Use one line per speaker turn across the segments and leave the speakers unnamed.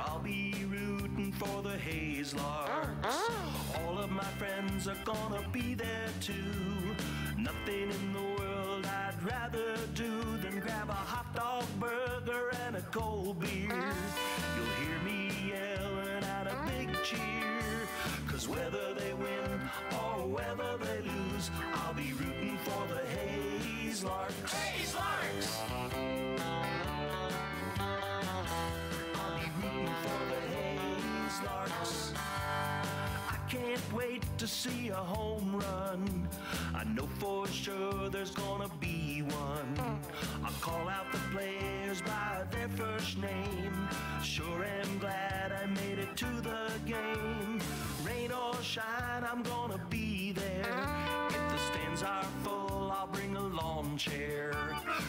I'll be rooting for the Haze Larks. All of my friends are gonna be there too. Nothing in the world I'd rather do than grab a hot dog burger and a cold beer. You'll hear me yelling out a big cheer, 'cause whether they win or whether they lose, I'll be rooting for the Haze Larks. Haze Larks! I'll be rooting for the Haze Larks. I can't wait to see a home run. I know for sure there's gonna be one. I'll call out the players by their first name. Sure am glad I made it to the game. Rain or shine, I'm gonna be there. If the stands are full, I'll bring a lawn chair.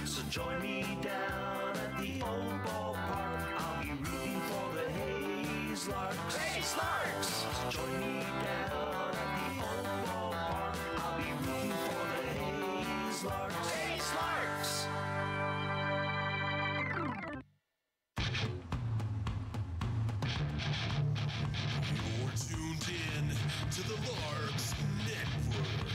So join me down at the old ballpark. I'll be rooting for the Haze Larks. Haze Larks! So join me down at the old ballpark. I'll be rooting for the Haze Larks. Haze Larks!
You're tuned in to the Larks Network.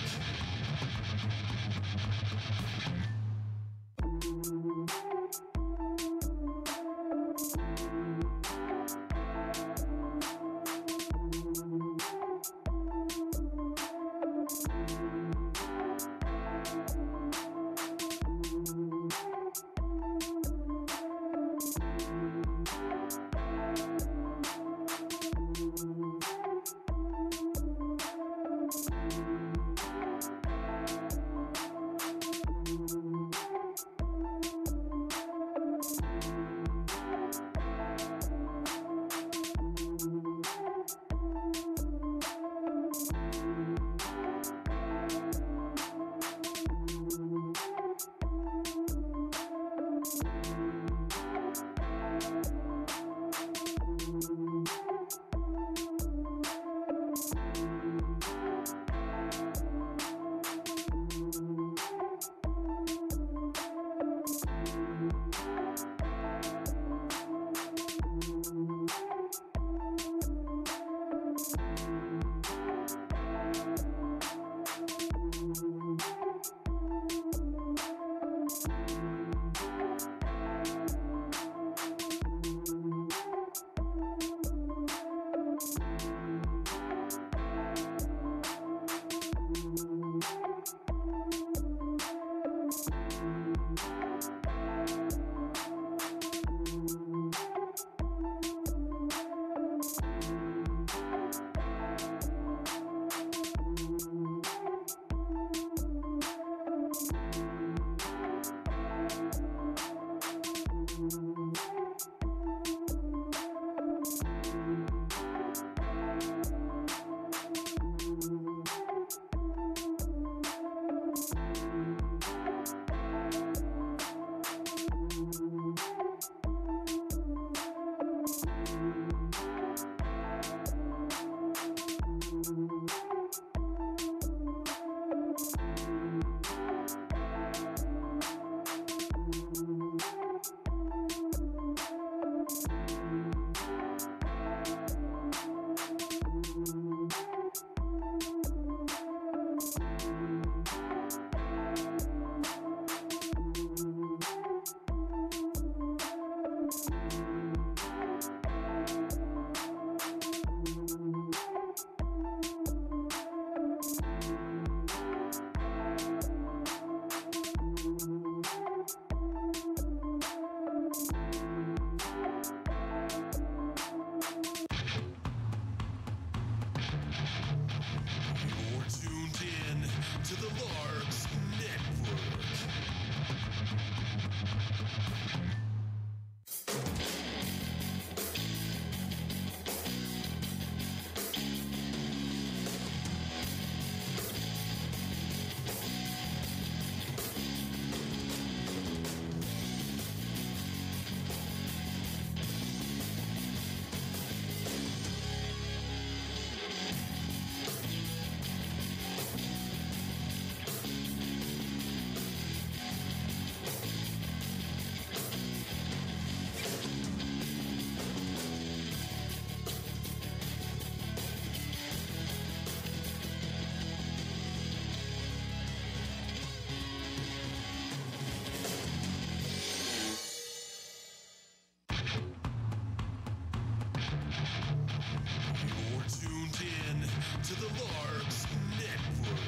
to the Larks Network.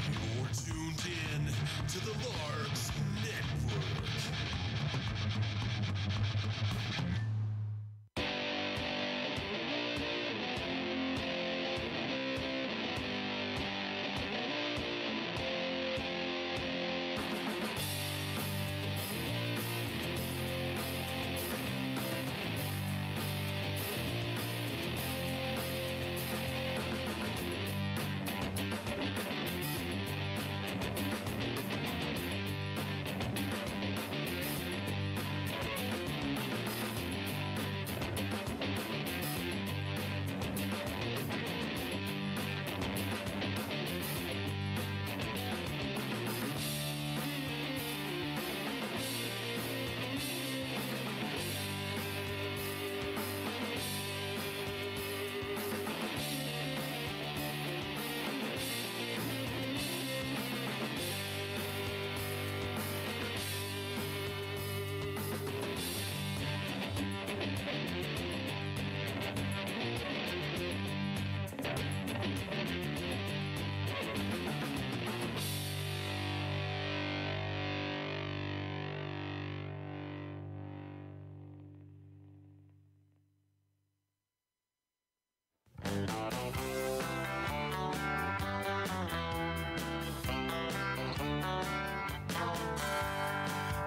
You're tuned in to the Larks Network.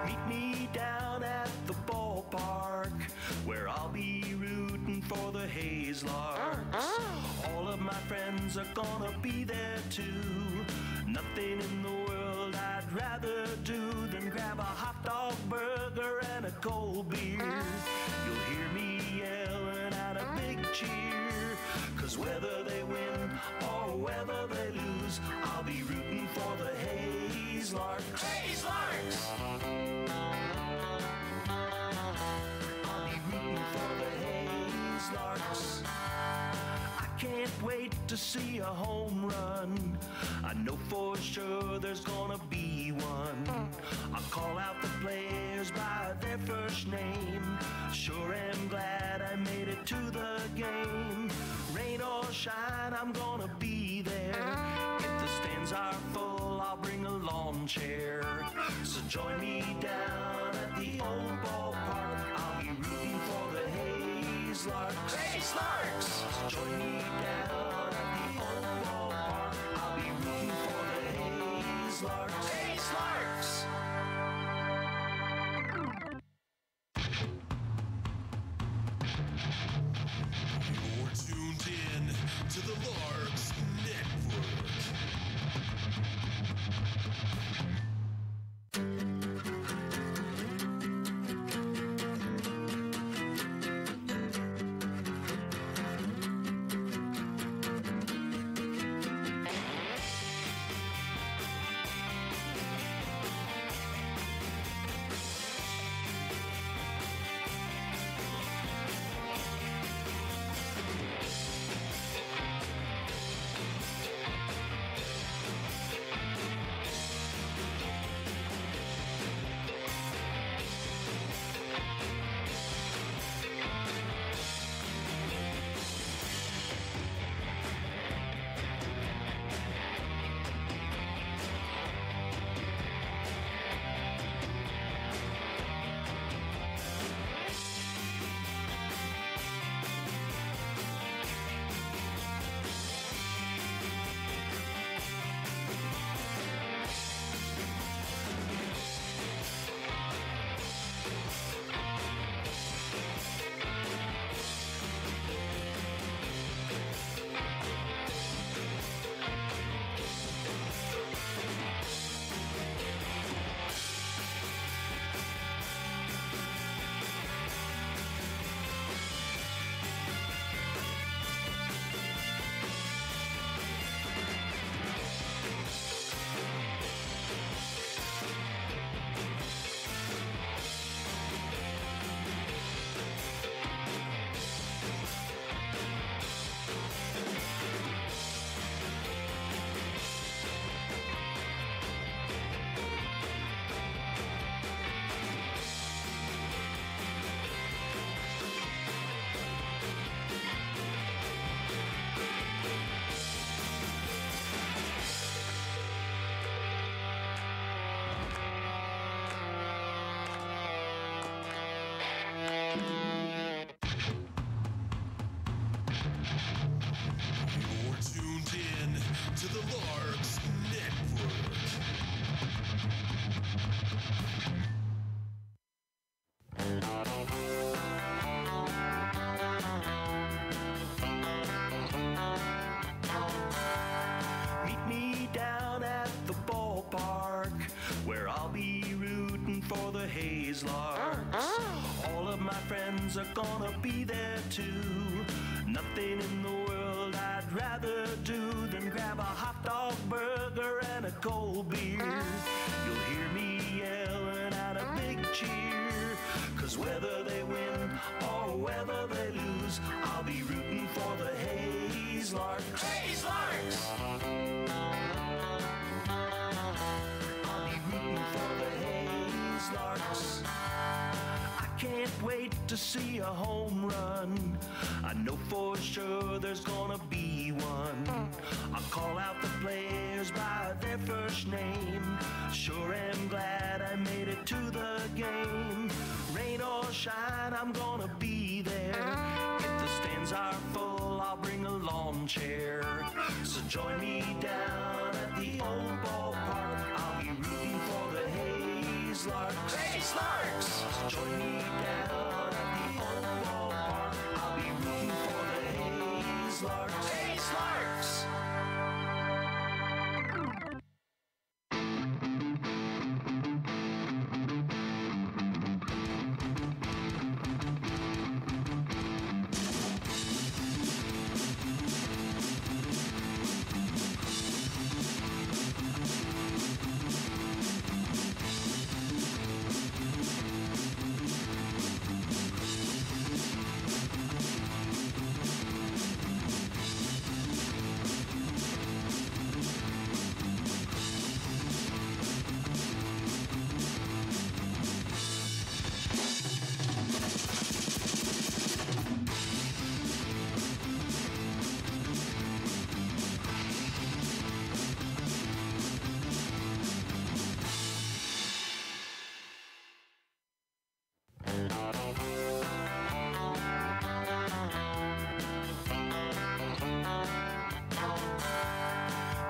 Meet me down at the ballpark where I'll be rooting for the Hayes Larks. All of my friends are gonna be there too. Nothing in the world I'd rather do than grab a hot dog burger and a cold beer. You'll hear me yelling out a big cheer, 'cause whether they win or whether they lose, I'll be rooting for the Hayes Larks. Hayes Larks! I'll be rooting for the Hayes Larks. I can't wait to see a home run. I know for sure there's gonna be one. I'll call out the players by their first name. Sure am glad I made it to the game. Rain or shine, I'm gonna be there. If the stands are full, I'll bring a lawn chair. So join me down at the old ballpark. I'll be rooting for the Hayes Larks. Hayes Larks! So join me down at the old ballpark. I'll be rooting for the Hayes Larks. Hayes Larks!
You're tuned in to the Larks Network.
Hayes Larks. All of my friends are gonna be there too. Nothing in the world I'd rather do than grab a hot dog burger and a cold beer. You'll hear me yelling out a big cheer, 'cause whether they win or whether they lose, I'll be rooting for the Hayes Larks. Hayes Larks! I'll be rooting for the Hayes Larks. I can't wait to see a home run. I know for sure there's gonna be one. I'll call out the players by their first name. Sure am glad I made it to the game. Rain or shine, I'm gonna be there. If the stands are full, I'll bring a lawn chair. So join me down at the old ballpark. I'll be rooting for the Hayes Larks. Hayes Larks! So join me down at the old ballpark. I'll be rooting for the Hayes Larks. Hayes Larks!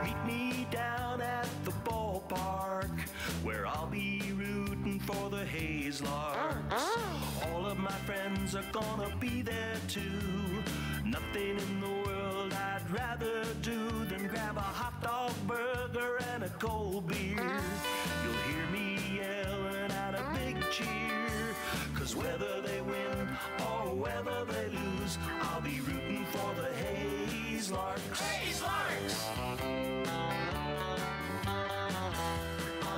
Meet me down at the ballpark, where I'll be rooting for the Hayes Larks. All of my friends are gonna be there too. Nothing in the world I'd rather do than grab a hot dog burger and a cold beer. You'll hear me yelling out a big cheer, 'cause whether they win or whether they lose, I'll be rooting for the Hayes Larks. Hayes Larks! I'll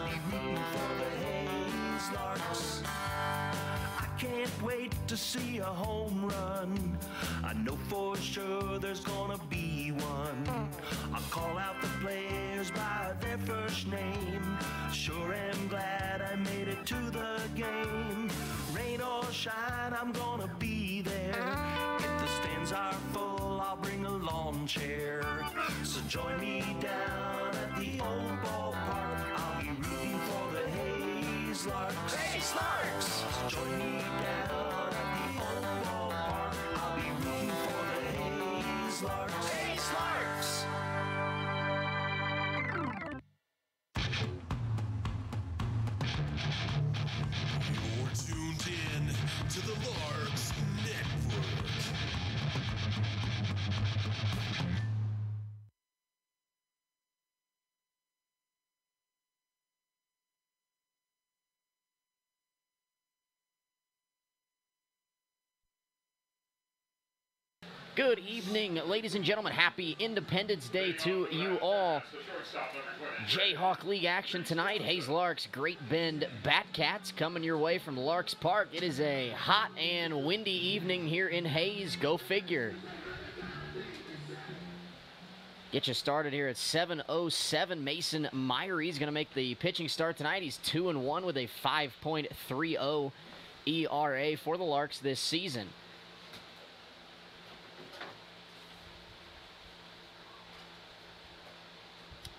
be rooting for the Hayes Larks. I can't wait to see a home run. I know for sure there's gonna be one. I'll call out the players by their first name. Sure am glad I made it to the game. Rain or shine, I'm gonna be there. If the stands are full, I'll bring a lawn chair. So join me down at the old ballpark. I'll be rooting for the Hayes Larks. Hayes Larks! So join me down at the old ballpark. I'll be rooting for the Hayes Larks. Hayes Larks!
You're tuned in to the Larks Network.
Good evening, ladies and gentlemen. Happy Independence Day to you all. Jayhawk League action tonight. Hayes Larks, Great Bend Batcats coming your way from Larks Park. It is a hot and windy evening here in Hayes. Go figure. Get you started here at 7:07. Mason Myrie is going to make the pitching start tonight. He's 2-1 with a 5.30 ERA for the Larks this season.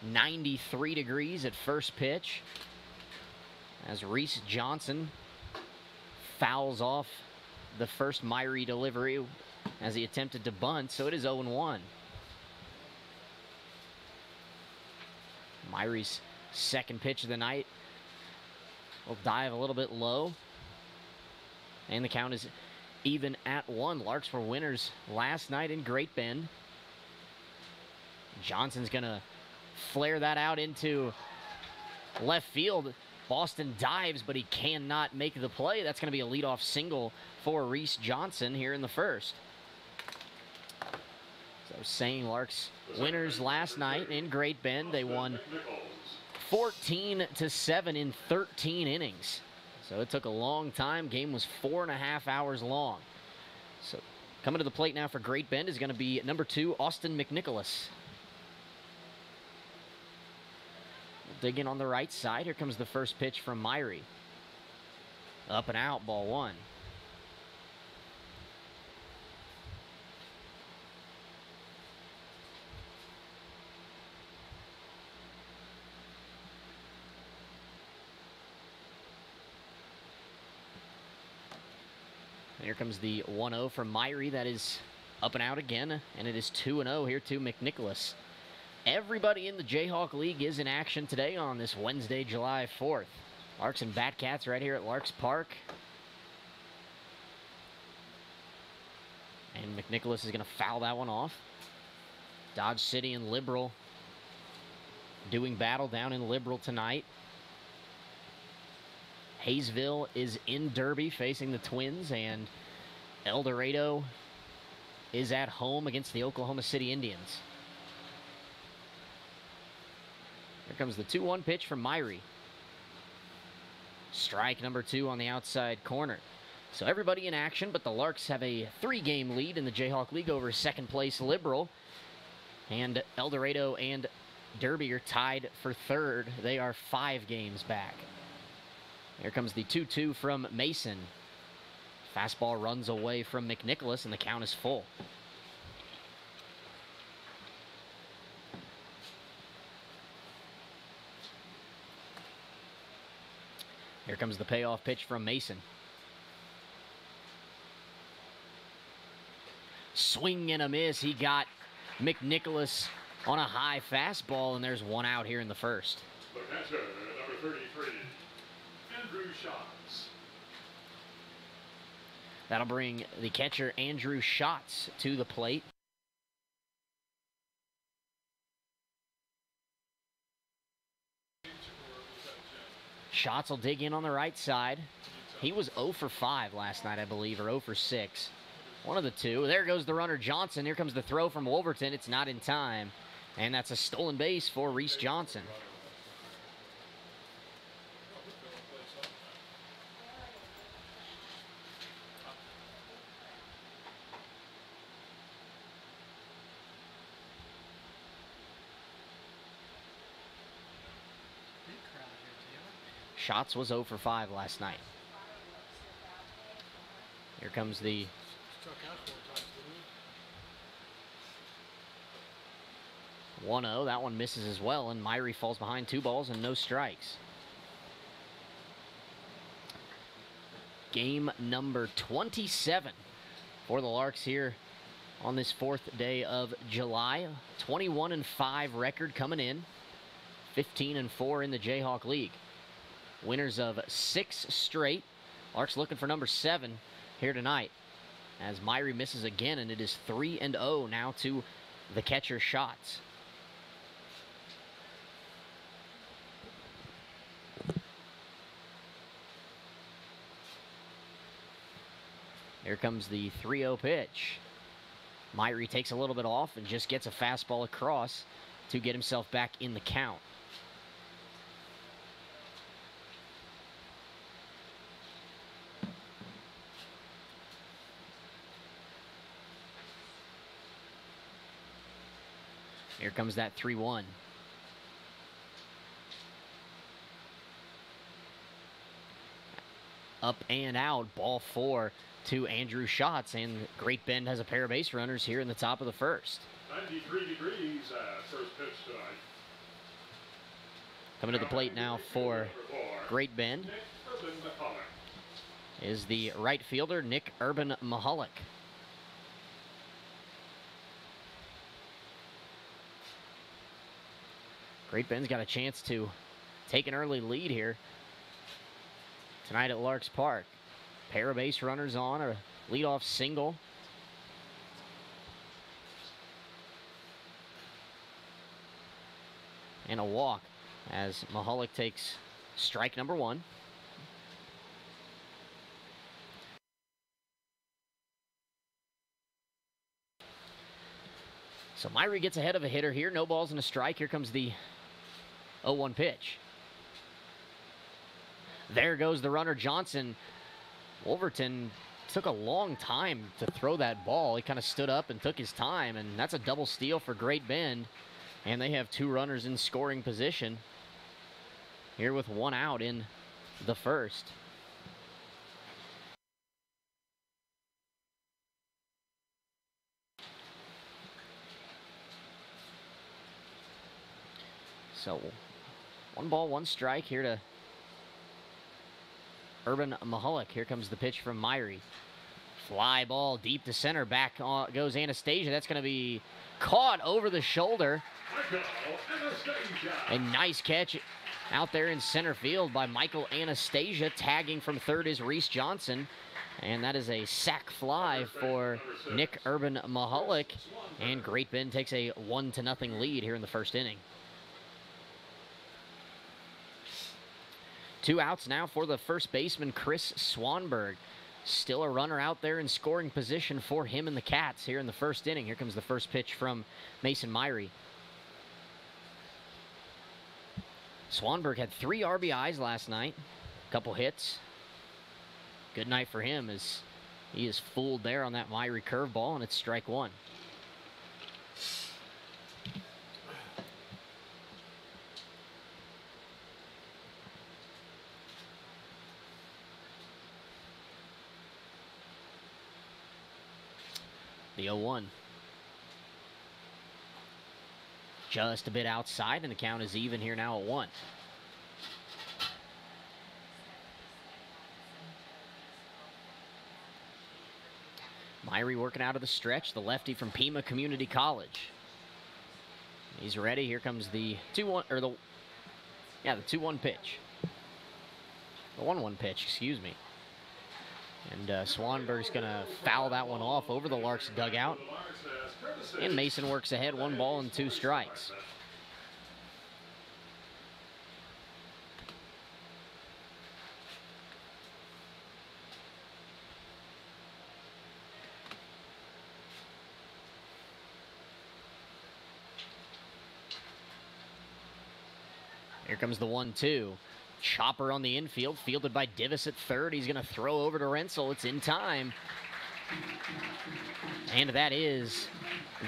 .93 degrees at first pitch as Reese Johnson fouls off the first Myrie delivery as he attempted to bunt, so it is 0-1. Myrie's second pitch of the night will dive a little bit low, and the count is even at 1. Larks were winners last night in Great Bend. Johnson's going to flare that out into left field. Boston dives, but he cannot make the play. That's going to be a leadoff single for Reese Johnson here in the first. So saying Larks winners last night in Great Bend. They won 14-7 in 13 innings. So it took a long time. Game was 4.5 hours long. So coming to the plate now for Great Bend is going to be number 2, Austin McNicholas. Dig in on the right side. Here comes the first pitch from Myrie. Up and out, ball 1. Here comes the 1-0 from Myrie. That is up and out again, and it is 2-0 here to McNicholas. Everybody in the Jayhawk League is in action today on this Wednesday, July 4th. Larks and Batcats right here at Larks Park. And McNicholas is going to foul that one off. Dodge City and Liberal doing battle down in Liberal tonight. Hayesville is in Derby facing the Twins, and El Dorado is at home against the Oklahoma City Indians. Here comes the 2-1 pitch from Myrie. Strike number 2 on the outside corner. So everybody in action, but the Larks have a 3-game lead in the Jayhawk League over second place Liberal. And El Dorado and Derby are tied for third. They are 5 games back. Here comes the 2-2 from Mason. Fastball runs away from McNicholas, and the count is full. Here comes the payoff pitch from Mason. Swing and a miss. He got McNicholas on a high fastball, and there's 1 out here in the first.
The catcher, number 33, Andrew Schatz.
That'll bring the catcher, Andrew Schatz, to the plate. Schatz will dig in on the right side. He was 0 for 5 last night, I believe, or 0 for 6. One of the two. There goes the runner, Johnson. Here comes the throw from Wolverton. It's not in time. And that's a stolen base for Reese Johnson. Schatz was 0 for 5 last night. Here comes the 1-0. That one misses as well, and Myrie falls behind 2 balls and no strikes. Game number 27 for the Larks here on this 4th day of July. 21-5 record coming in. 15-4 in the Jayhawk League. Winners of 6 straight. Larks looking for number 7 here tonight, as Myrie misses again, and it is 3-0 now to the catcher Schatz. Here comes the 3-0 pitch. Myrie takes a little bit off and just gets a fastball across to get himself back in the count. Here comes that 3-1. Up and out, ball 4 to Andrew Schatz, and Great Bend has a pair of base runners here in the top of the first.
93 degrees first pitch tonight.
Coming to the plate now for Great Bend is the right fielder, Nick Urban Mahalik. Great Bend's got a chance to take an early lead here tonight at Larks Park. Pair of base runners on, a leadoff single. And a walk as Mahalik takes Strike number one. So Myrie gets ahead of a hitter here. No balls and a strike. Here comes the 0-1 pitch. There goes the runner, Johnson. Wolverton took a long time to throw that ball. He kind of stood up and took his time, and that's a double steal for Great Bend. And they have 2 runners in scoring position here with 1 out in the first. So 1 ball, 1 strike here to Urban Mahalik. Here comes the pitch from Myrie. Fly ball deep to center. Back goes Anastasia. That's going to be caught over the shoulder. A nice catch out there in center field by Michael Anastasia. Tagging from third is Reese Johnson. And that is a sac fly for Nick Urban Mahalik. And Great Bend takes a 1-0 lead here in the first inning. 2 outs now for the first baseman, Chris Swanberg. Still a runner out there in scoring position for him and the Cats here in the first inning. Here comes the first pitch from Mason Myrie. Swanberg had 3 RBIs last night, a couple hits. Good night for him as he is fooled there on that Myrie curveball, and it's strike 1. The 0-1. Just a bit outside, and the count is even here now at 1. Myrie working out of the stretch, the lefty from Pima Community College. He's ready. Here comes the 2-1, or the 2-1 pitch. The 1-1 pitch, excuse me. And Swanberg's going to foul that one off over the Larks dugout. And Mason works ahead, 1 ball and 2 strikes. Here comes the 1-2. Chopper on the infield, fielded by Divis at third. He's going to throw over to Rensel. It's in time. And that is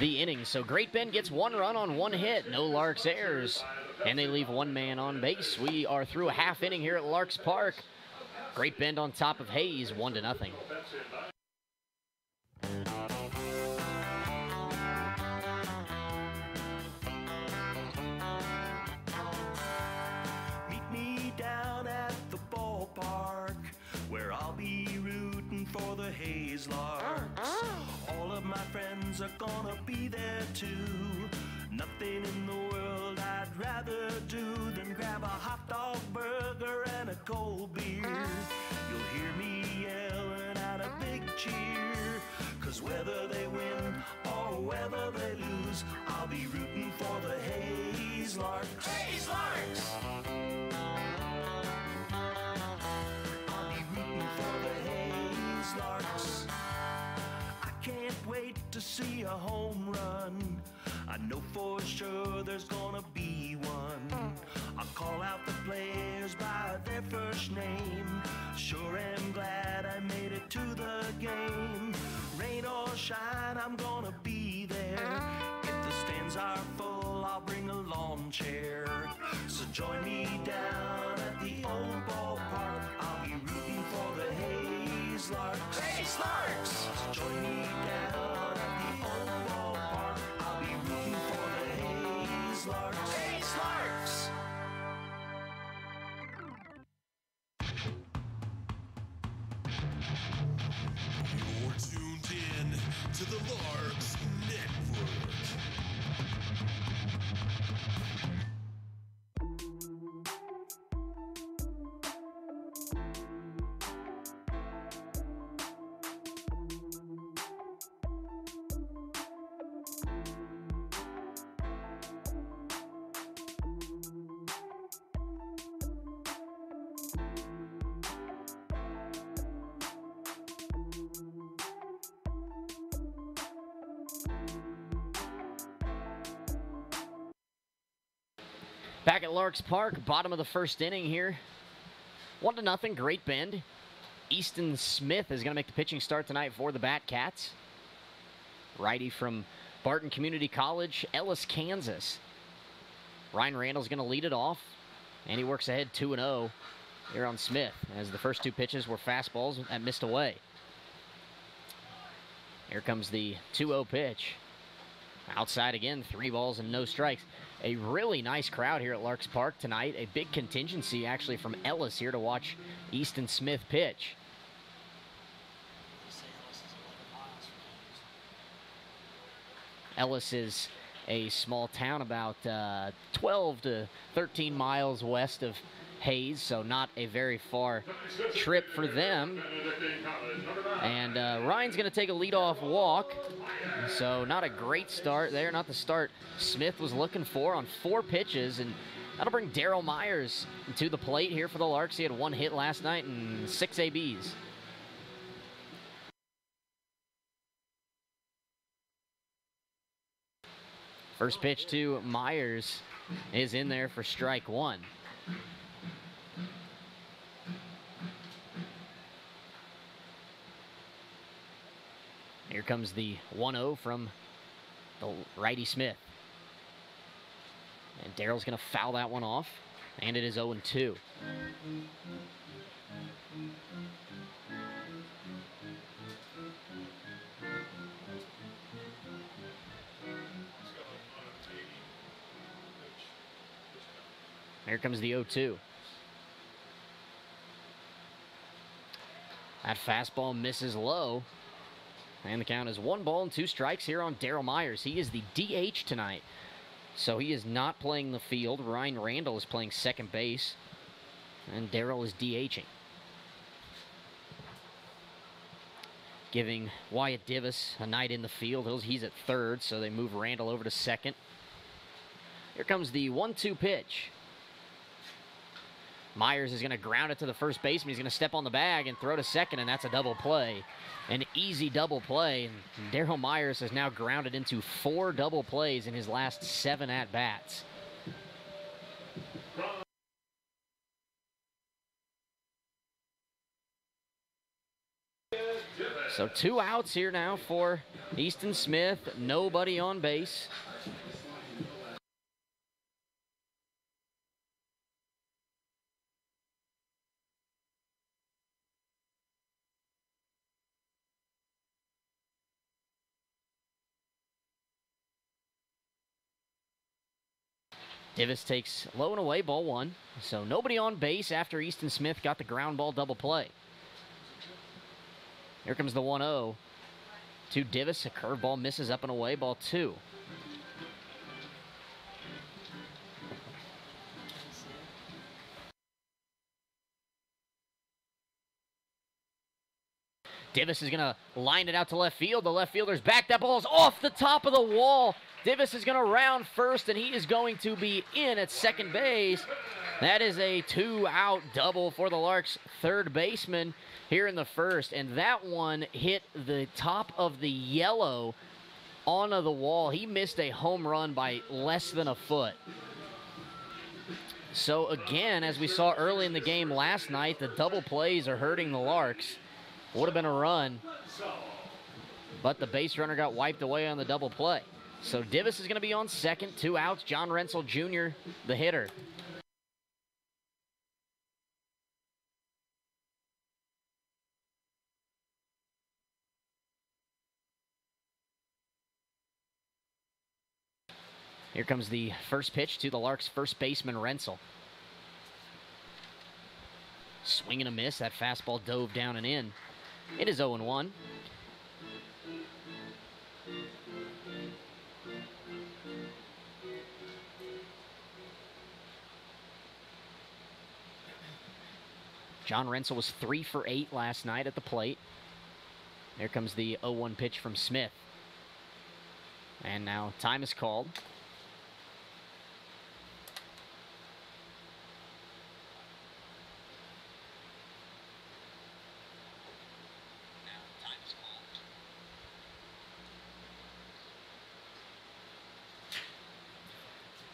the inning. So Great Bend gets 1 run on 1 hit. No Larks errors. And they leave 1 man on base. We are through a half inning here at Larks Park. Great Bend on top of Hayes, 1-0.
Where I'll be rooting for the Hayes Larks. All of my friends are gonna be there too. Nothing in the world I'd rather do than grab a hot dog burger and a cold beer. You'll hear me yelling out a big cheer, 'cause whether they win or whether they lose, I'll be rooting for the Hayes Larks. Hayes Larks! Larks. I can't wait to see a home run. I know for sure there's gonna be one. I'll call out the players by their first name. Sure am glad I made it to the game. Rain or shine, I'm gonna be there. If the stands are full, I'll bring a lawn chair. So join me down at the old ballpark. I'll be rooting for the Hayes Larks. Hayes Larks! Join me down at the old ballpark. I'll be rooting for the Hayes Larks. Hayes Larks!
You're tuned in to the Larks Network.
Back at Larks Park, bottom of the first inning here. 1-0, Great Bend. Easton Smith is going to make the pitching start tonight for the Batcats. Righty from Barton Community College, Ellis, Kansas. Ryan Randall's going to lead it off, and he works ahead 2-0 here on Smith, as the first two pitches were fastballs that missed away. Here comes the 2-0 pitch. Outside again, 3 balls and no strikes. A really nice crowd here at Larks Park tonight. A big contingency actually from Ellis here to watch Easton Smith pitch. Ellis is a small town about 12 to 13 miles west of Hayes, so not a very far trip for them. And Ryan's going to take a leadoff walk, so not a great start there, not the start Smith was looking for on 4 pitches, and that'll bring Daryl Myers to the plate here for the Larks. He had 1 hit last night and 6 ABs. First pitch to Myers is in there for strike 1. Here comes the 1-0 from the righty Smith. And Daryl's going to foul that one off, and it is 0-2. Here comes the 0-2. That fastball misses low. And the count is 1 ball and 2 strikes here on Daryl Myers. He is the DH tonight, so he is not playing the field. Ryan Randall is playing second base, and Daryl is DHing. Giving Wyatt Divis a night in the field. He's at third, so they move Randall over to second. Here comes the 1-2 pitch. Myers is going to ground it to the first baseman. He's going to step on the bag and throw to second, and that's a double play. An easy double play. And Daryl Myers has now grounded into 4 double plays in his last 7 at-bats. So 2 outs here now for Easton Smith. Nobody on base. Divis takes low and away, ball 1. So nobody on base after Easton Smith got the ground ball double play. Here comes the 1-0 to Divis. A curveball misses up and away, ball 2. Divis is going to line it out to left field. The left fielder's back. That ball is off the top of the wall. Divis is going to round first, and he is going to be in at second base. That is a 2-out double for the Larks' third baseman here in the first, and that one hit the top of the yellow onto the wall. He missed a home run by less than a foot. So again, as we saw early in the game last night, the double plays are hurting the Larks. Would have been a run, but the base runner got wiped away on the double play. So Divis is going to be on second, 2 outs. John Rensel Jr., the hitter. Here comes the first pitch to the Larks' first baseman, Rensel. Swing and a miss. That fastball dove down and in. It is 0-1. John Rensel was 3 for 8 last night at the plate. Here comes the 0-1 pitch from Smith. And now time is called.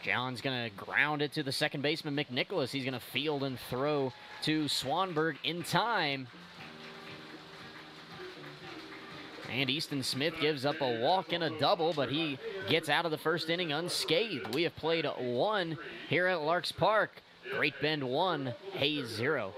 John's going to ground it to the second baseman, McNicholas. He's going to field and throw to Swanberg in time. And Easton Smith gives up a walk and a double, but he gets out of the first inning unscathed. We have played 1 here at Larks Park. Great Bend 1, Hayes 0.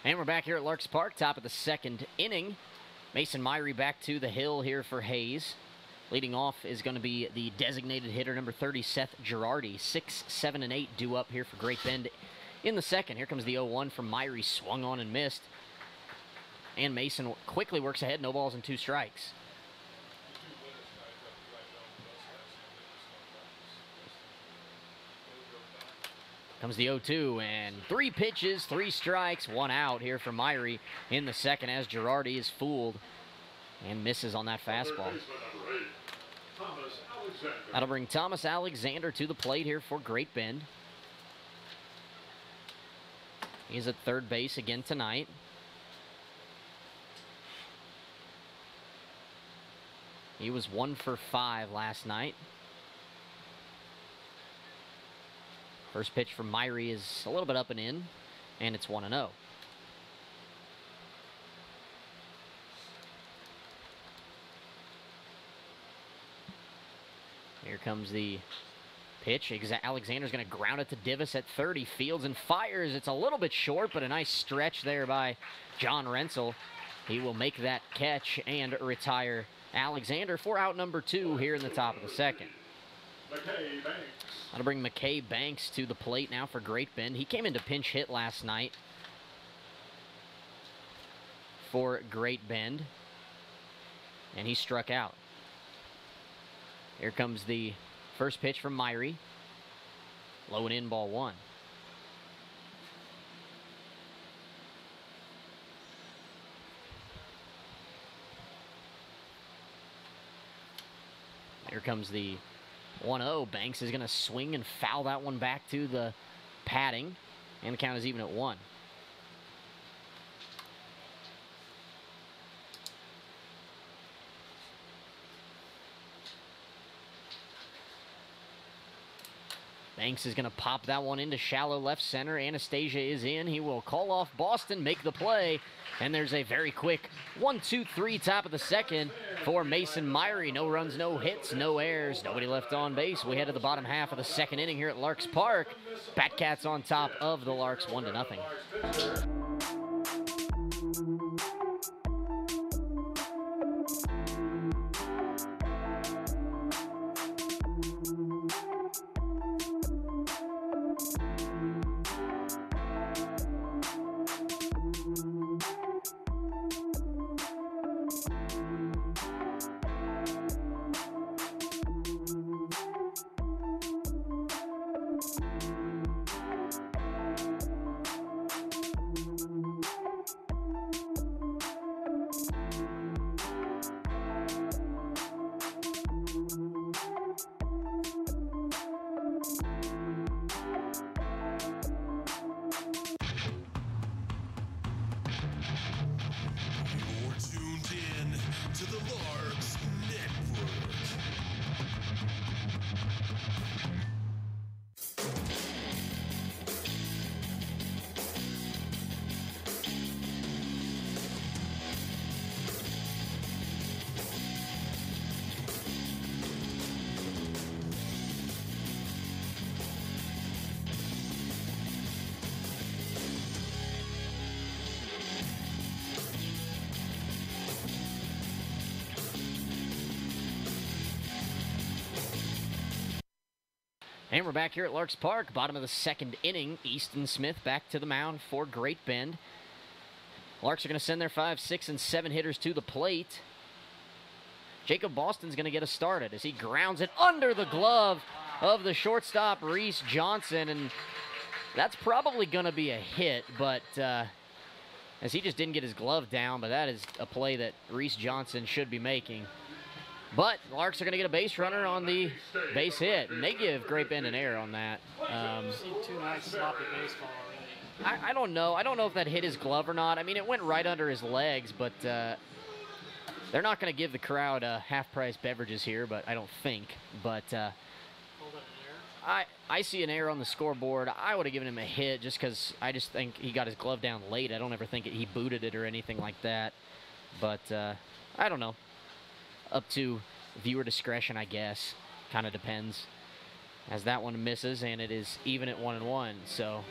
And we're back here at Larks Park, top of the second inning. Mason Myrie back to the hill here for Hayes. Leading off is going to be the designated hitter, number 30, Seth Girardi. 6, 7, and 8 due up here for Great Bend in the second. Here comes the 0-1 from Myrie, swung on and missed. And Mason quickly works ahead, no balls and 2 strikes. Comes the 0-2, and 3 pitches, 3 strikes, 1 out here for Myrie in the second as Girardi is fooled and misses on that fastball. That'll bring Thomas Alexander to the plate here for Great Bend. He's at third base again tonight. He was 1 for 5 last night. First pitch from Myrie is a little bit up and in, and it's 1-0. Here comes the pitch. Alexander's going to ground it to Divis at third. He fields and fires. It's a little bit short, but a nice stretch there by John Rensel. He will make that catch and retire Alexander for out number 2 here in the top of the second. That'll bring McKay Banks to the plate now for Great Bend. He came into pinch hit last night for Great Bend, and he struck out. Here comes the first pitch from Myrie. Low and in, ball 1. Here comes the 1-0. Banks is going to swing and foul that one back to the padding, and the count is even at 1. Banks is going to pop that one into shallow left center. Anastasia is in. He will call off Boston, make the play, and there's a very quick 1-2-3 top of the second for Mason Myrie. No runs, no hits, no errors, nobody left on base. We head to the bottom half of the second inning here at Larks Park. Batcats on top of the Larks, 1-0. And we're back here at Larks Park, bottom of the second inning. Easton Smith back to the mound for Great Bend. Larks are going to send their 5, 6, and 7 hitters to the plate. Jacob Boston's going to get us started as he grounds it under the glove of the shortstop, Reese Johnson. And that's probably going to be a hit, but as he just didn't get his glove down, but that is a play that Reese Johnson should be making. But Larks are going to get a base runner on the base hit, and they give Great Bend an error on that.
Seen 2 nights sloppy baseball already.
I don't know. I don't know if that hit his glove or not. I mean, it went right under his legs, but they're not going to give the crowd half-price beverages here, but I don't think. But I see an error on the scoreboard. I would have given him a hit just because I just think he got his glove down late. I don't ever think he booted it or anything like that. But I don't know. Up to viewer discretion, I guess. Kind of depends. As that one misses, and it is even at 1-1. So,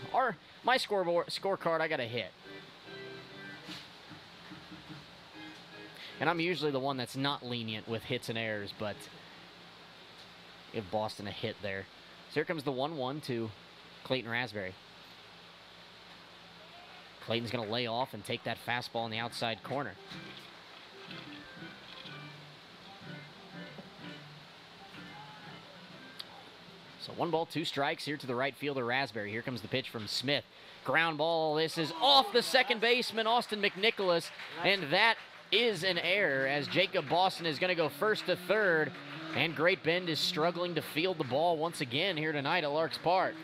my scorecard, I got a hit. And I'm usually the one that's not lenient with hits and errors, but give Boston a hit there. So here comes the 1-1 to Clayton Raspberry. Clayton's going to lay off and take that fastball in the outside corner. So 1 ball, 2 strikes here to the right fielder, Raspberry. Here comes the pitch from Smith. Ground ball. This is off the second baseman, Austin McNicholas. And that is an error as Jacob Boston is going to go first to third. And Great Bend is struggling to field the ball once again here tonight at Larks Park.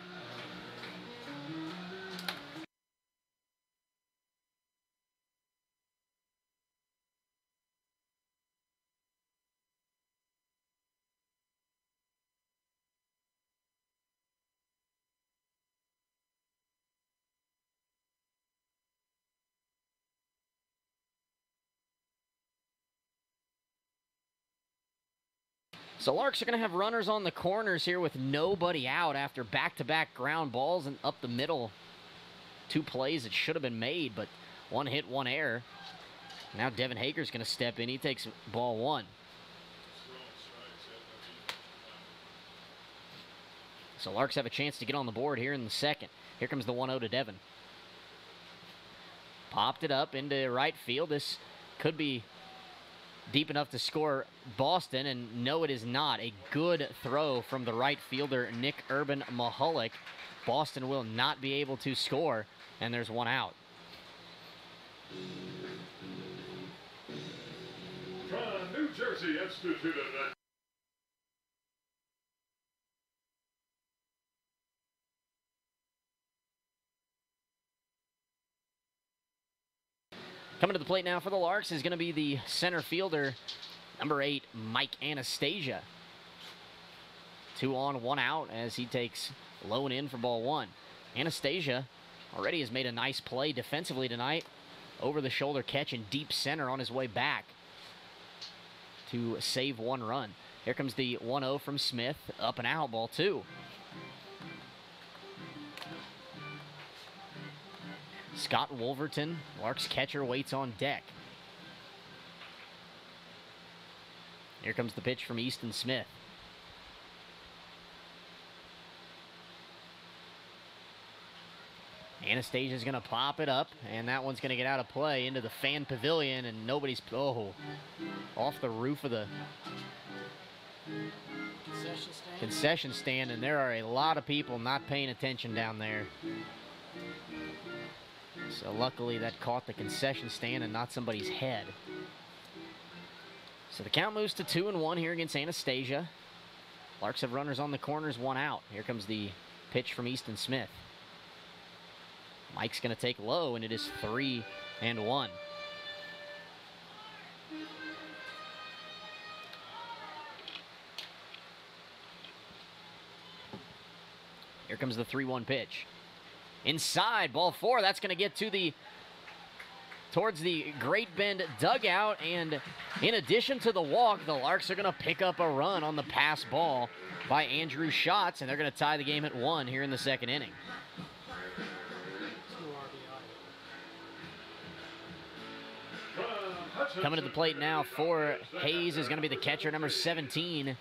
So Larks are going to have runners on the corners here with nobody out after back-to-back ground balls and up the middle. 2 plays that should have been made, but 1 hit, 1 error. Now Devin Hager's going to step in. He takes ball 1. So Larks have a chance to get on the board here in the second. Here comes the 1-0 to Devin. Popped it up into right field. This could be deep enough to score Boston, and no, it is not. A good throw from the right fielder, Nick Urban Mahalik. Boston will not be able to score, and there's 1 out.
From New Jersey Institute of
Coming to the plate now for the Larks is going to be the center fielder, number 8, Mike Anastasia. 2 on, 1 out as he takes low and in for ball 1. Anastasia already has made a nice play defensively tonight. Over-the-shoulder catch in deep center on his way back to save 1 run. Here comes the 1-0 from Smith. Up and out, ball 2. Scott Wolverton, Larks catcher, waits on deck. Here comes the pitch from Easton Smith. Anastasia's going to pop it up, and that one's going to get out of play into the fan pavilion, and nobody's, off the roof of the concession stand, and there are a lot of people not paying attention down there. So luckily that caught the concession stand and not somebody's head. So the count moves to 2-1 here against Anastasia. Larks have runners on the corners, 1 out. Here comes the pitch from Easton Smith. Mike's going to take low, and it is 3-1. Here comes the 3-1 pitch. Inside, ball 4. That's going to get to towards the Great Bend dugout. And in addition to the walk, the Larks are going to pick up a run on the pass ball by Andrew Schatz, and they're going to tie the game at 1 here in the second inning. Coming to the plate now for Hayes is going to be the catcher, number 17,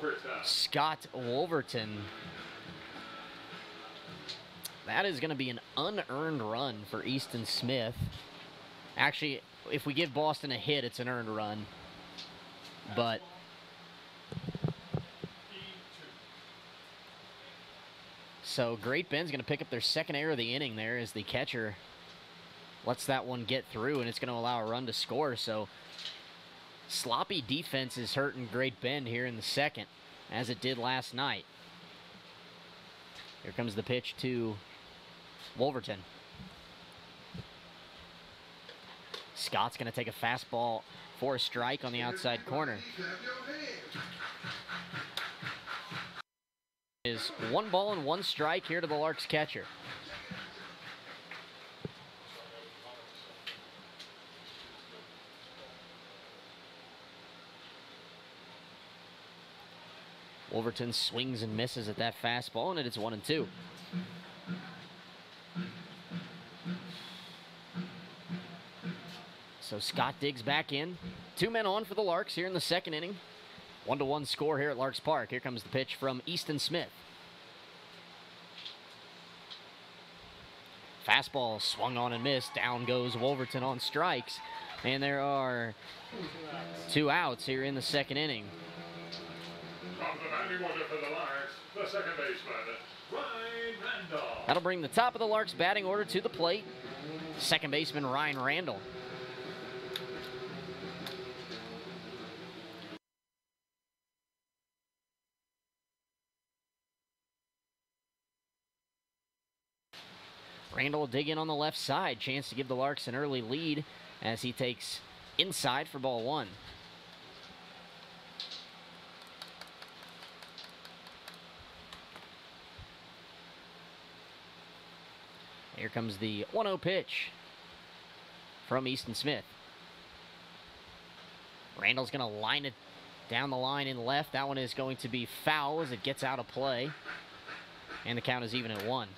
first down.
Scott Wolverton. That is going to be an unearned run for Easton Smith. Actually, if we give Boston a hit, it's an earned run. But so Great Bend's going to pick up their second error of the inning there as the catcher lets that one get through, and it's going to allow a run to score. So sloppy defense is hurting Great Bend here in the second, as it did last night. Here comes the pitch to Wolverton. Scott's going to take a fastball for a strike on the outside corner. Is 1 ball and 1 strike here to the Larks catcher. Wolverton swings and misses at that fastball, and it's 1-2. So Scott digs back in. 2 men on for the Larks here in the second inning. 1-1 score here at Larks Park. Here comes the pitch from Easton Smith. Fastball swung on and missed. Down goes Wolverton on strikes. And there are 2 outs here in the second inning.
From the batting order for the Larks, the second baseman, Ryan Randall.
That'll bring the top of the Larks batting order to the plate. Second baseman Ryan Randall. Randall will dig in on the left side. Chance to give the Larks an early lead as he takes inside for ball 1. Here comes the 1-0 pitch from Easton Smith. Randall's going to line it down the line in left. That one is going to be foul as it gets out of play. And the count is even at 1.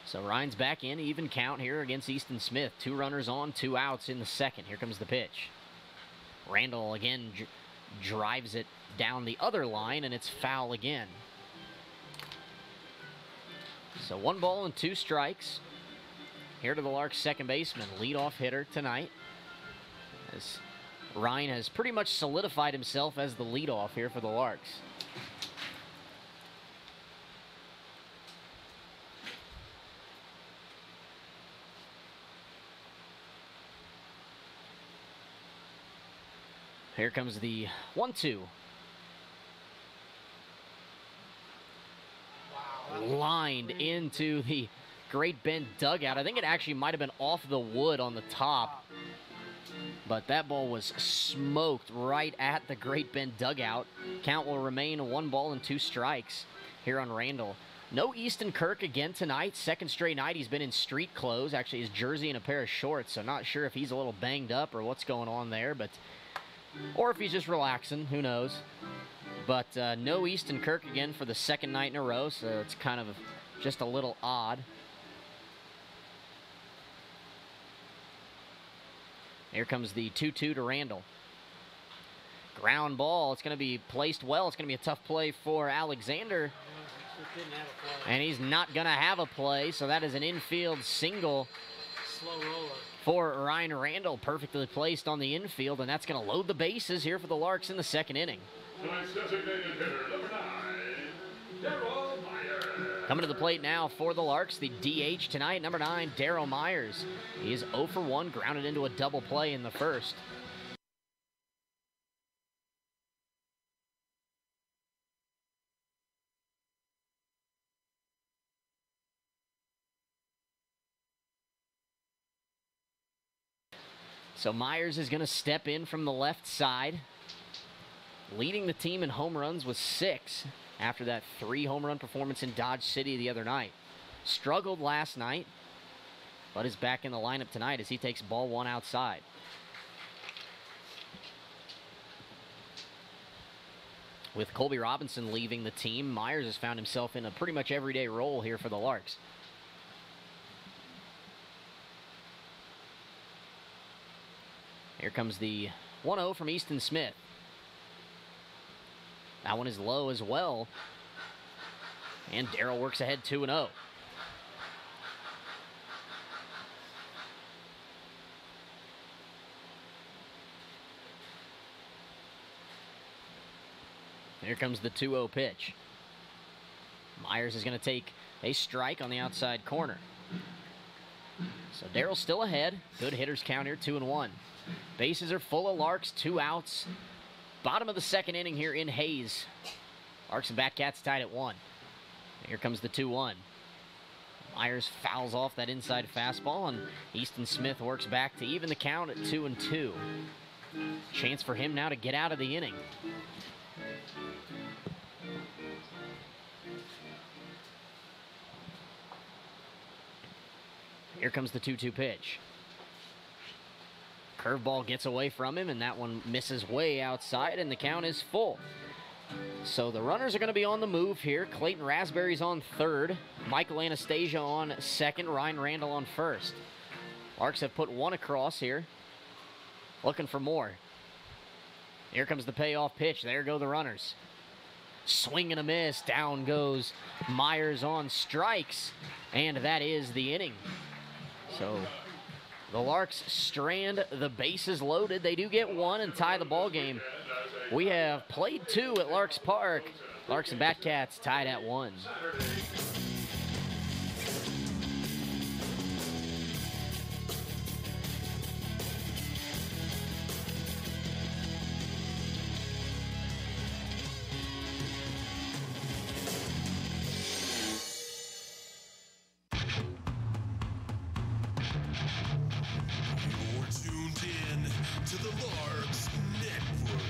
So Ryan's back in, even count here against Easton Smith. 2 runners on, 2 outs in the second. Here comes the pitch. Randall again drives it down the other line, and it's foul again. So 1 ball and 2 strikes. Here to the Larks second baseman, leadoff hitter tonight. As Ryan has pretty much solidified himself as the leadoff here for the Larks. Here comes the 1-2. Lined into the Great Bend dugout. I think it actually might have been off the wood on the top. But that ball was smoked right at the Great Bend dugout. Count will remain 1 ball and 2 strikes here on Randall. No Easton Kirk again tonight. Second straight night he's been in street clothes. Actually his jersey and a pair of shorts. So not sure if he's a little banged up or what's going on there. Or if he's just relaxing, who knows. But no Easton Kirk again for the second night in a row, so it's kind of just a little odd. Here comes the 2-2 to Randall. Ground ball, it's going to be placed well. It's going to be a tough play for Alexander. And he's not going to have a play, so that is an infield single.
Slow roller.
For Ryan Randall, perfectly placed on the infield, and that's going to load the bases here for the Larks in the second inning.
Tonight's designated hitter, number 9, Darryl Myers.
Coming to the plate now for the Larks, the DH tonight, number 9, Darryl Myers. He is 0 for 1, grounded into a double play in the first. So Myers is going to step in from the left side, leading the team in home runs with 6 after that 3 home run performance in Dodge City the other night. Struggled last night, but is back in the lineup tonight as he takes ball 1 outside. With Colby Robinson leaving the team, Myers has found himself in a pretty much everyday role here for the Larks. Here comes the 1-0 from Easton Smith. That one is low as well. And Darrell works ahead 2-0. Here comes the 2-0 pitch. Myers is going to take a strike on the outside corner. So Darrell's still ahead. Good hitter's count here, 2-1. Bases are full of Larks, 2 outs. Bottom of the second inning here in Hayes. Larks and Batcats tied at 1. Here comes the 2-1. Myers fouls off that inside fastball, and Easton Smith works back to even the count at 2-2. Chance for him now to get out of the inning. Here comes the 2-2 pitch. Curveball gets away from him, and that one misses way outside, and the count is full. So the runners are going to be on the move here. Clayton Raspberry's on third. Michael Anastasia on second. Ryan Randall on first. Larks have put 1 across here. Looking for more. Here comes the payoff pitch. There go the runners. Swing and a miss. Down goes Myers on strikes, and that is the inning. So the Larks strand the bases loaded. They do get 1 and tie the ball game. We have played 2 at Larks Park. Larks and Batcats tied at 1.
You're tuned in to the Larks Network.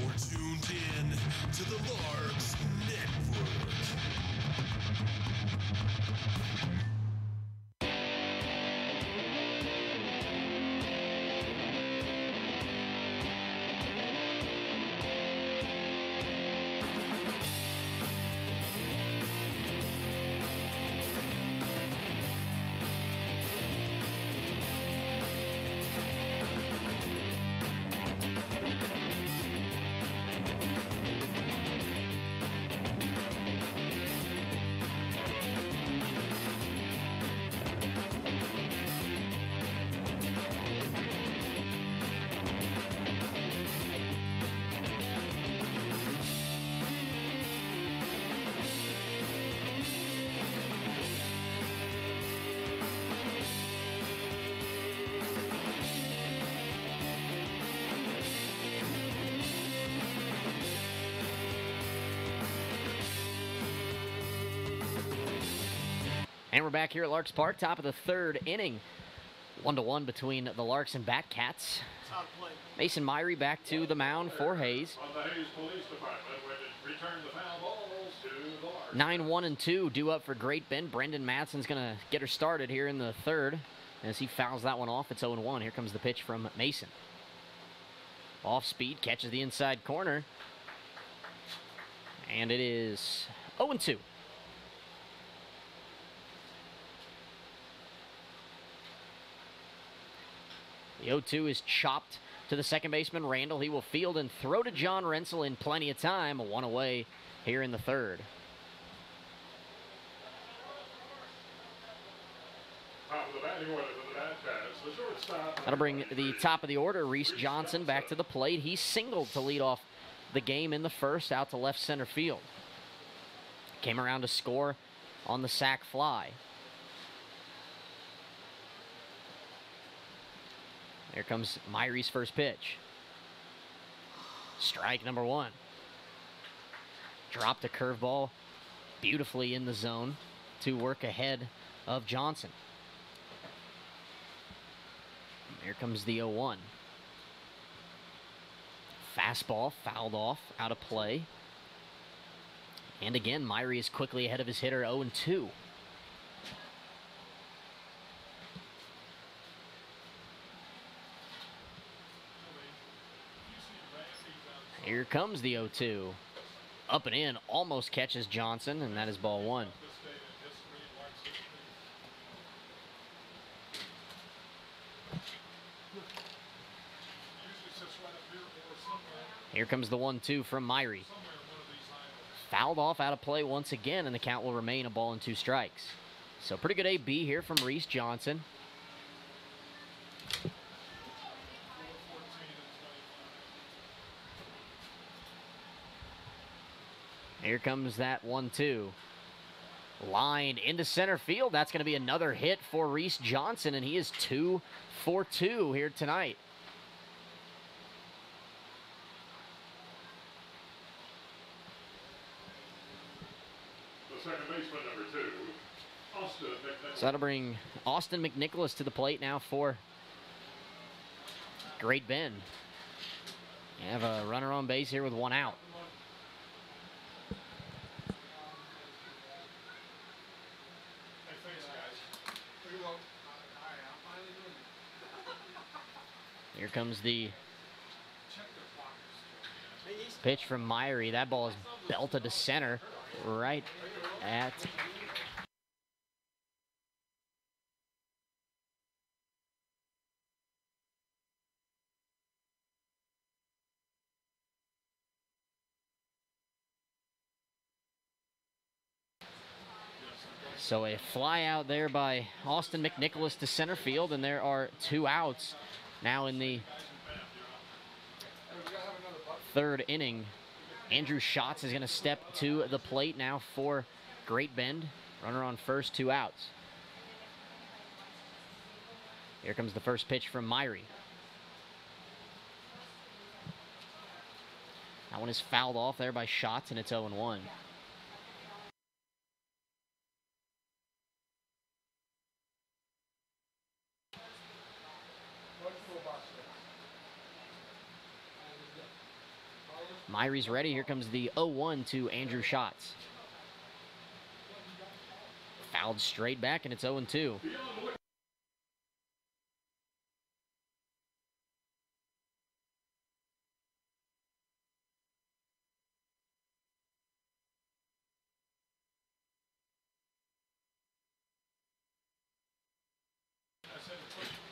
You're tuned in to the Larks Network.
And we're back here at Larks Park, top of the 3rd inning. 1-1 between the Larks and Batcats. Mason Myrie back to the mound for Hayes.
On the Hayes Police Department, where to return the foul balls to the Larks.
9-1 and 2 due up for Great Bend. Brendan Matson's going to get her started here in the 3rd. As he fouls that one off, it's 0-1. Here comes the pitch from Mason. Off speed, catches the inside corner. And it is 0-2. The 0-2 is chopped to the second baseman, Randall. He will field and throw to John Rensel in plenty of time. 1 away here in the 3rd.
Top of the batting order for the Batcats, the shortstop.
That'll bring the top of the order, Reese Johnson, back to the plate. He singled to lead off the game in the 1st, out to left center field. Came around to score on the sac fly. Here comes Myrie's first pitch. Strike number 1. Dropped a curveball beautifully in the zone to work ahead of Johnson. Here comes the 0-1. Fastball fouled off, out of play. And again, Myrie is quickly ahead of his hitter, 0-2. Here comes the 0-2. Up and in, almost catches Johnson, and that is ball one. Here comes the 1-2 from Myrie. Fouled off, out of play once again, and the count will remain a ball and 2 strikes. So pretty good AB here from Reese Johnson. Here comes that 1-2. Lined into center field. That's going to be another hit for Reese Johnson, and he is 2 for 2 here tonight.
Second baseman, number 2, Austin McNicholas.
So that'll bring Austin McNicholas to the plate now for Great Bend. You have a runner on base here with 1 out. Here comes the pitch from Myrie. That ball is belted to center right at so a fly out there by Austin McNicholas to center field, and there are 2 outs now in the 3rd inning. Andrew Schatz is going to step to the plate now for Great Bend. Runner on first, 2 outs. Here comes the first pitch from Myrie. That one is fouled off there by Schatz, and it's 0-1. Myrie's ready. Here comes the 0-1 to Andrew Schatz. Fouled straight back, and it's 0-2.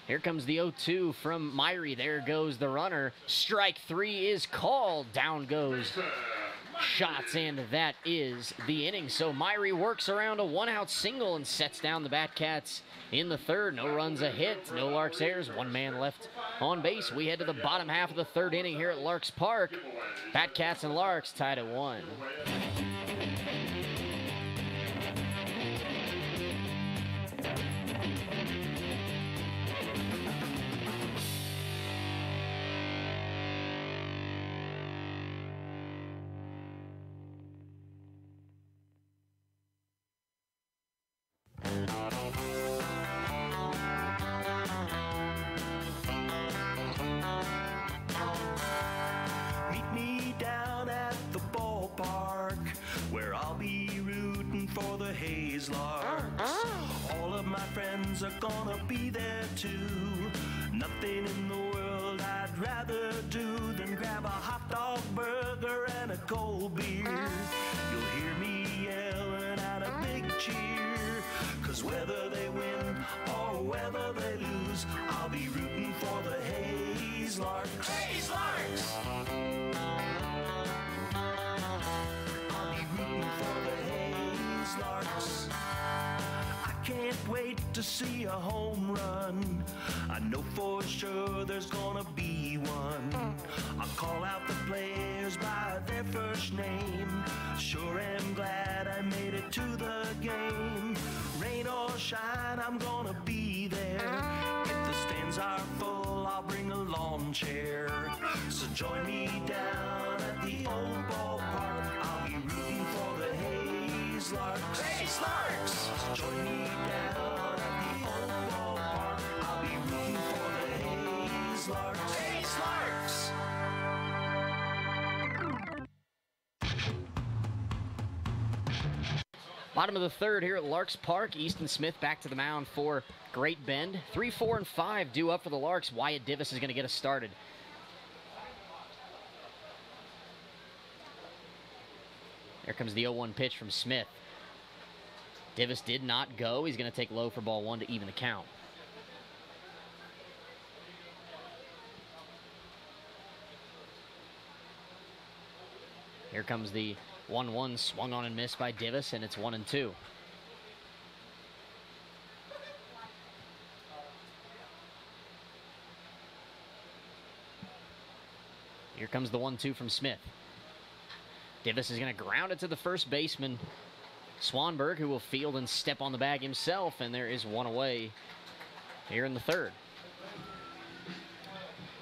Here comes the 0-2 from Myrie. There goes the runner. Strike 3 is called. Down goes Schatz, and that is the inning. So Myrie works around a 1-out single and sets down the Batcats in the 3rd. No runs, a hit, no Larks errors, 1 man left on base. We head to the bottom half of the 3rd inning here at Larks Park. Batcats and Larks tied at 1.
Meet me down at the ballpark, where I'll be rooting for the Hayes Larks. All of my friends are gonna be there too. Nothing in the world I'd rather do than grab a hot dog burger and a cold beer. You'll hear me yelling out a big cheer, 'cause whether they win or whether they lose, I'll be rooting for the Hayes Larks. Hayes Larks! I'll be rooting for the Hayes Larks. I can't wait to see a home run. I know for sure there's gonna be one. I'll call out the players by their first name. Sure am glad I made it to the game. Rain or shine, I'm gonna be there. If the stands are full, I'll bring a lawn chair. So join me down at the old ballpark. I'll be rooting for the Hayes Larks. Hayes Larks! So join me down at the old ballpark. I'll be rooting for the Hayes Larks. Hayes Larks!
Bottom of the third here at Larks Park. Easton Smith back to the mound for Great Bend. 3, 4, and 5 due up for the Larks. Wyatt Divis is going to get us started. Here comes the 0-1 pitch from Smith. Divis did not go. He's going to take low for ball 1 to even the count. Here comes the 1-1 swung on and missed by Divis, and it's 1-2. Here comes the 1-2 from Smith. Divis is going to ground it to the first baseman, Swanberg, who will field and step on the bag himself, and there is one away here in the third.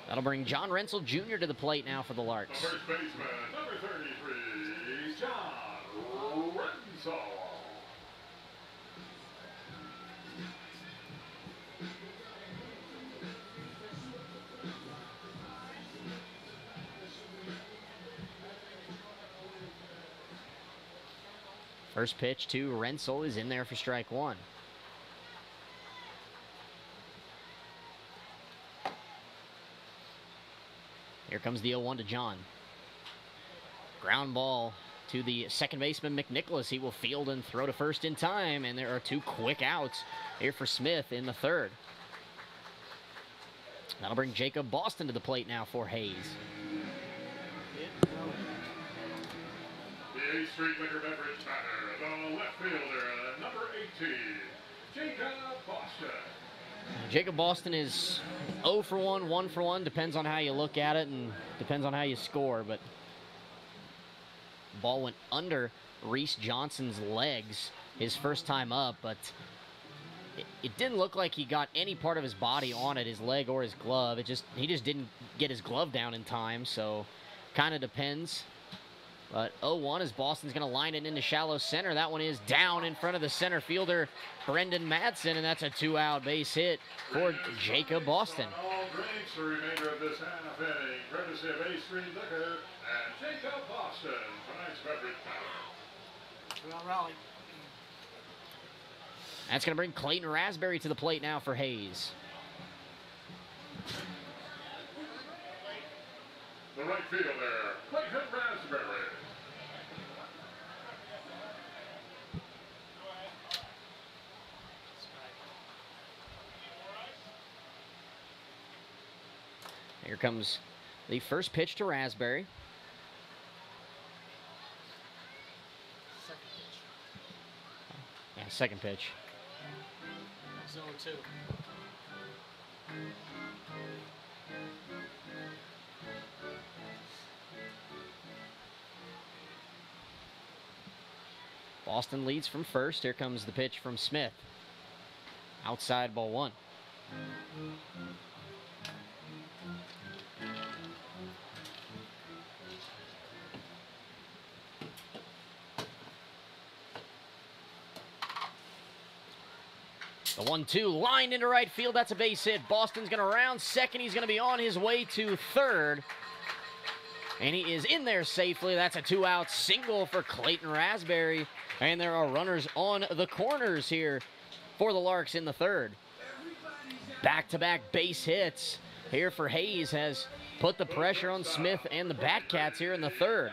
That'll bring John Rensel Jr. to the plate now for the Larks.
The first baseman, number 33, John Rensel.
First pitch to Rensel is in there for strike 1. Here comes the 0-1 to John. Ground ball to the second baseman, McNicholas. He will field and throw to first in time, and there are 2 quick outs here for Smith in the third. That'll bring Jacob Boston to the plate now for Hayes.
The 8th Street Liquor Beverage batter, the left fielder, number 18, Jacob Boston.
Jacob Boston is 0 for 1, 1 for 1. Depends on how you look at it and depends on how you score. But ball went under Reese Johnson's legs his first time up, but it didn't look like he got any part of his body on it, his leg or his glove. He just didn't get his glove down in time, so kind of depends. But 0-1 as Boston's going to line it into shallow center. That one is down in front of the center fielder, Brendan Madsen, and that's a 2-out base hit for Jacob Boston.
All drinks, the remainder of this half inning, courtesy of 8th Street Liquor and Jacob Boston, tonight's beverage batter.
Well, rally.
That's going to bring Clayton Raspberry to the plate now for Hayes.
The right fielder, Clayton Raspberry.
Here comes the first pitch to Raspberry. Yeah, second pitch.
Zone 2.
Boston leads from first. Here comes the pitch from Smith. Outside, ball 1. The 1-2 lined into right field. That's a base hit. Boston's going to round second. He's going to be on his way to third. And he is in there safely. That's a 2-out single for Clayton Raspberry. And there are runners on the corners here for the Larks in the third. Back-to-back base hits here for Hayes has put the pressure on Smith and the Batcats here in the third.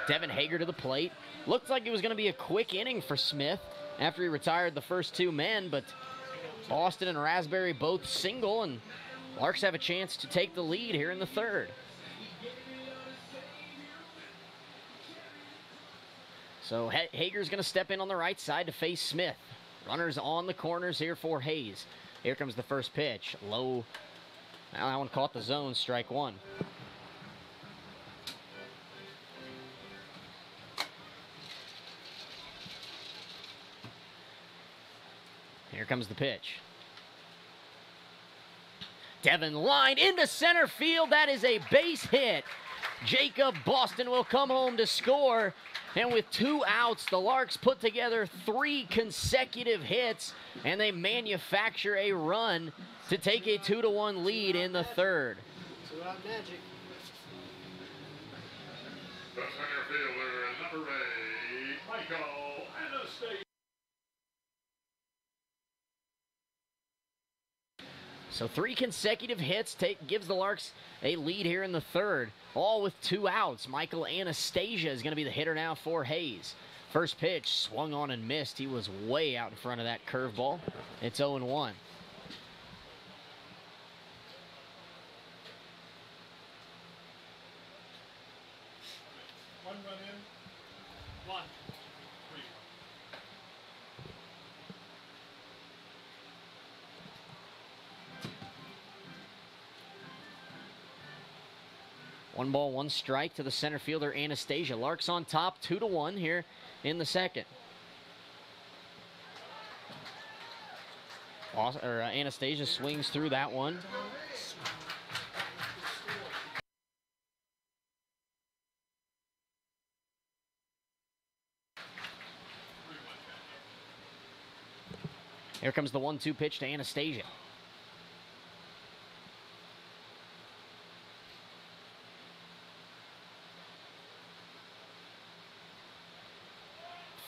Devin Hager to the plate. Looked like it was going to be a quick inning for Smith after he retired the first 2 men, but Boston and Raspberry both single, and Larks have a chance to take the lead here in the third. So Hager's going to step in on the right side to face Smith. Runners on the corners here for Hayes. Here comes the first pitch. Low. Now that one caught the zone, strike 1. Here comes the pitch. Devin lined into center field. That is a base hit. Jacob Boston will come home to score. And with 2 outs, the Larks put together 3 consecutive hits, and they manufacture a run to take a 2-1 lead in the third.
2-out magic.
The center fielder, number 8, Michael Anderson.
So 3 consecutive hits gives the Larks a lead here in the third, all with 2 outs. Michael Anastasia is going to be the hitter now for Hayes. First pitch swung on and missed. He was way out in front of that curveball. It's 0-1.
One run in.
One.
3-1.
One ball, one strike to the center fielder, Anastasia. Larks on top, 2-1 here in the second. Anastasia swings through that one. Here comes the 1-2 pitch to Anastasia.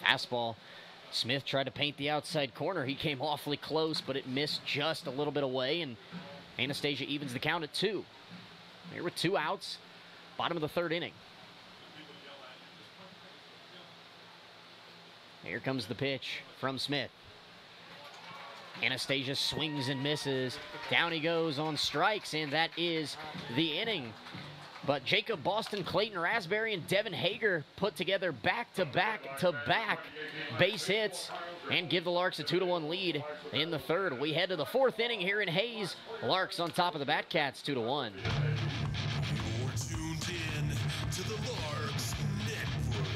Fastball. Smith tried to paint the outside corner. He came awfully close, but it missed just a little bit away, and Anastasia evens the count at 2. Here with 2 outs, bottom of the third inning. Here comes the pitch from Smith. Anastasia swings and misses. Down he goes on strikes, and that is the inning. But Jacob Boston, Clayton Raspberry, and Devin Hager put together back-to-back base hits and give the Larks a 2-1 lead in the third. We head to the 4th inning here in Hayes. Larks on top of the Batcats, 2-1.
You're tuned in to the Larks Network.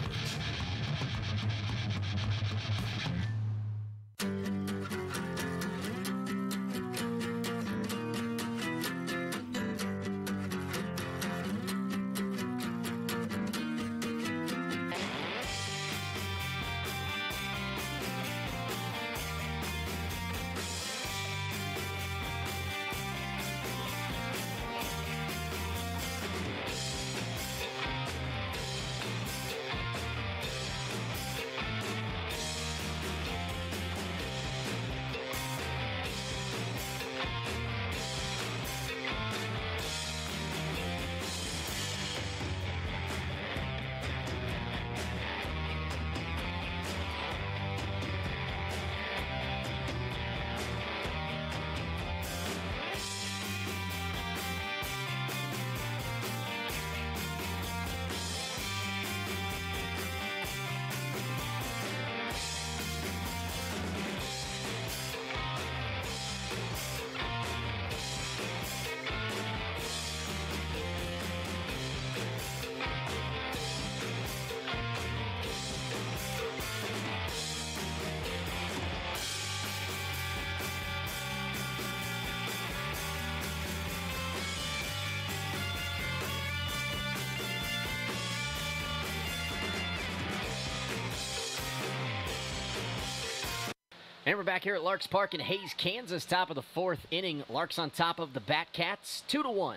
And we're back here at Larks Park in Hayes, Kansas, top of the 4th inning. Larks on top of the Batcats, 2-1.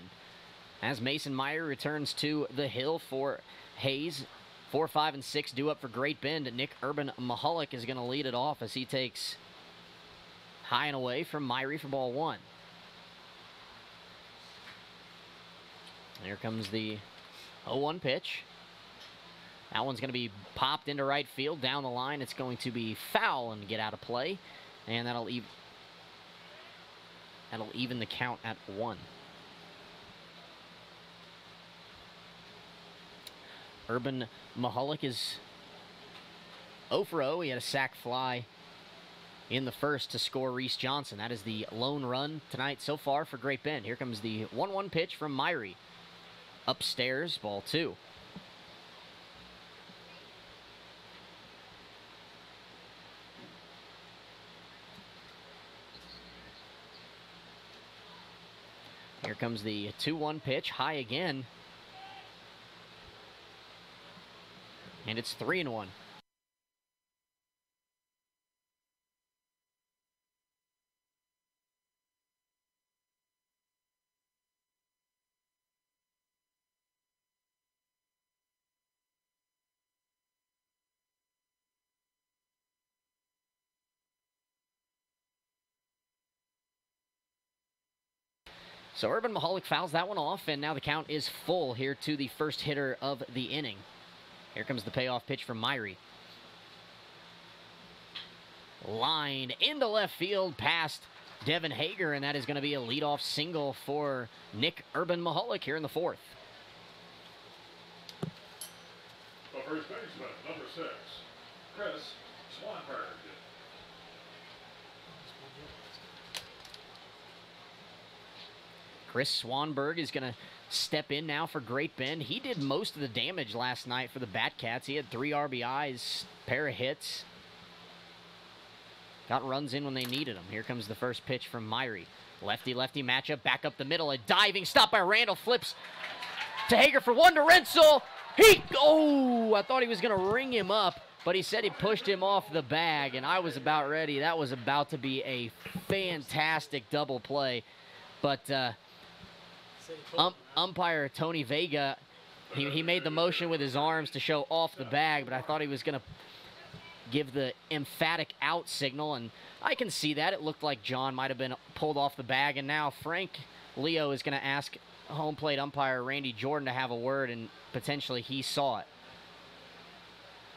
As Mason Meyer returns to the hill for Hayes. 4, 5, and 6 due up for Great Bend. Nick Urban Mahalik is going to lead it off as he takes high and away from Myrie for ball 1. Here comes the 0-1 pitch. That one's going to be popped into right field. Down the line, it's going to be foul and get out of play. And that'll even the count at 1. Urban Mahalik is 0 for 0. He had a sac fly in the first to score Reese Johnson. That is the lone run tonight so far for Great Bend. Here comes the 1-1 pitch from Myrie. Upstairs, ball 2. Here comes the 2-1 pitch, high again. And it's 3-1. So Urban Mahalik fouls that one off, and now the count is full here to the first hitter of the inning. Here comes the payoff pitch from Myrie. Line into left field past Devin Hager, and that is going to be a leadoff single for Nick Urban Mahalik here in the fourth.
The first baseman, number 6, Chris Swanberg.
Chris Swanberg is going to step in now for Great Bend. He did most of the damage last night for the Batcats. He had 3 RBIs, pair of hits. Got runs in when they needed them. Here comes the first pitch from Myrie. Lefty-lefty matchup, back up the middle. A diving stop by Randall, flips to Hager for one to Rensel. I thought he was going to ring him up, but he said he pushed him off the bag, and I was about ready. That was about to be a fantastic double play. But umpire Tony Vega, he made the motion with his arms to show off the bag, but I thought he was going to give the emphatic out signal, and I can see that. It looked like John might have been pulled off the bag, and now Frank Leo is going to ask home plate umpire Randy Jordan to have a word, and potentially he saw it.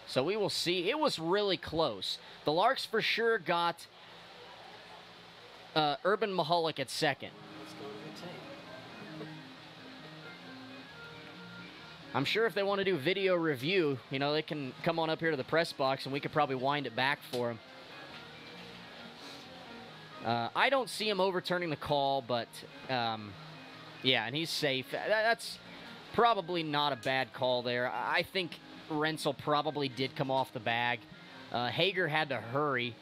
So we will see. It was really close. The Larks for sure got Urban Mahalik at second.
Let's go to the tape.
I'm sure if they want to do video review, you know, they can come on up here to the press box and we could probably wind it back for them. I don't see him overturning the call, but yeah, and he's safe. That's probably not a bad call there. I think Rensel probably did come off the bag. Hager had to hurry,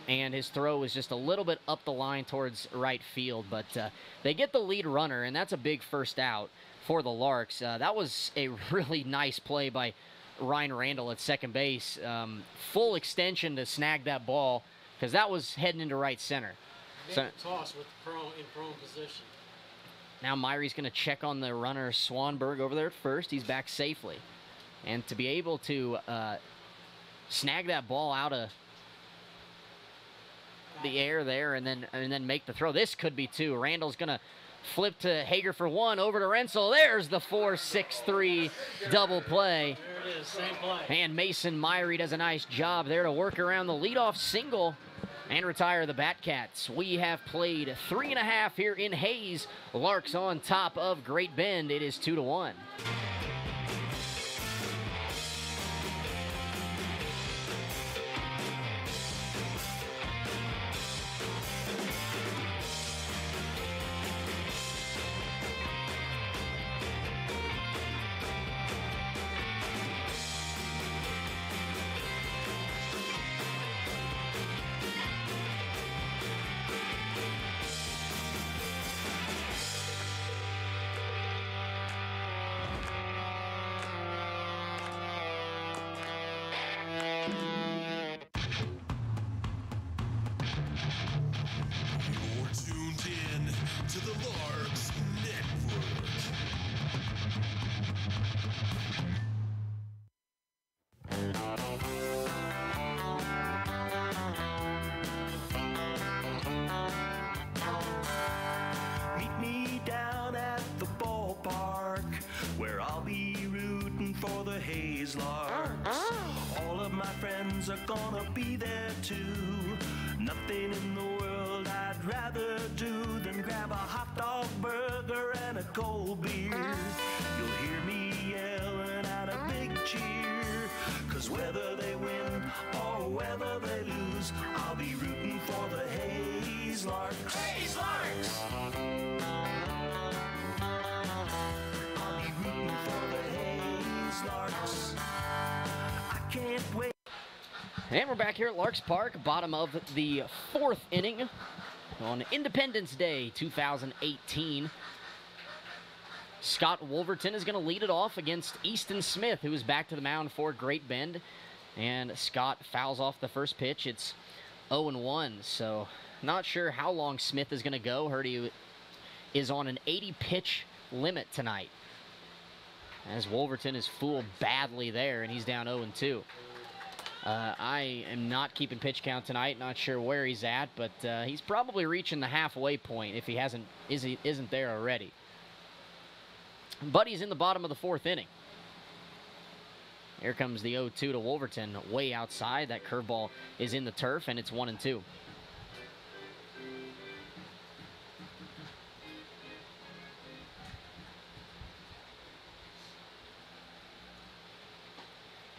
and his throw was just a little bit up the line towards right field, but they get the lead runner, and that's a big first out for the Larks. That was a really nice play by Ryan Randall at second base. Full extension to snag that ball, because that was heading into right center.
So, toss with in prone position.
Now Myrie's going to check on the runner Swanberg over there at first. He's back safely. And to be able to snag that ball out of the air there and then make the throw. This could be two. Randall's going to flip to Hager for one, over to Rensel. There's the 4-6-3 double play.
There it is, same play.
And Mason Myrie does a nice job there to work around the leadoff single and retire the Batcats. We have played 3.5 here in Hayes. Larks on top of Great Bend. It is 2-1.
You're tuned in to the Larks Network.
Meet me down at the ballpark, where I'll be rooting for the Hayes Larks. All of my friends are gonna be there too. Nothing in the world I'd rather do than grab a hot dog burger and a cold beer. You'll hear me yelling out a big cheer, 'cause whether they win or whether they lose, I'll be rooting for the Hayes Larks. Hayes Larks! I'll be rooting for the Hayes Larks. I can't wait.
And we're back here at Larks Park, bottom of the fourth inning on Independence Day 2018. Scott Wolverton is going to lead it off against Easton Smith, who is back to the mound for Great Bend. And Scott fouls off the first pitch. It's 0-1, so not sure how long Smith is going to go. Heard he is on an 80-pitch limit tonight, as Wolverton is fooled badly there, and he's down 0-2. I am not keeping pitch count tonight. Not sure where he's at, but he's probably reaching the halfway point if he isn't there already. But he's in the bottom of the 4th inning. Here comes the 0-2 to Wolverton, way outside. That curveball is in the turf, and it's 1-2.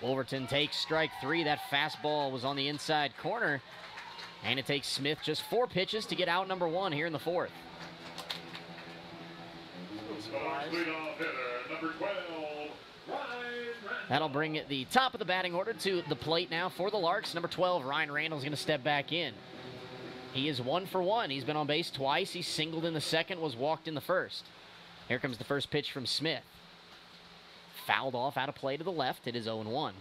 Wolverton takes strike 3. That fastball was on the inside corner, and it takes Smith just 4 pitches to get out number 1 here in the 4th. That'll bring the top of the batting order to the plate now for the Larks. Number 12, Ryan Randall's going to step back in. He is 1 for 1. He's been on base twice. He singled in the 2nd, was walked in the 1st. Here comes the first pitch from Smith. Fouled off out of play to the left. It is 0-1.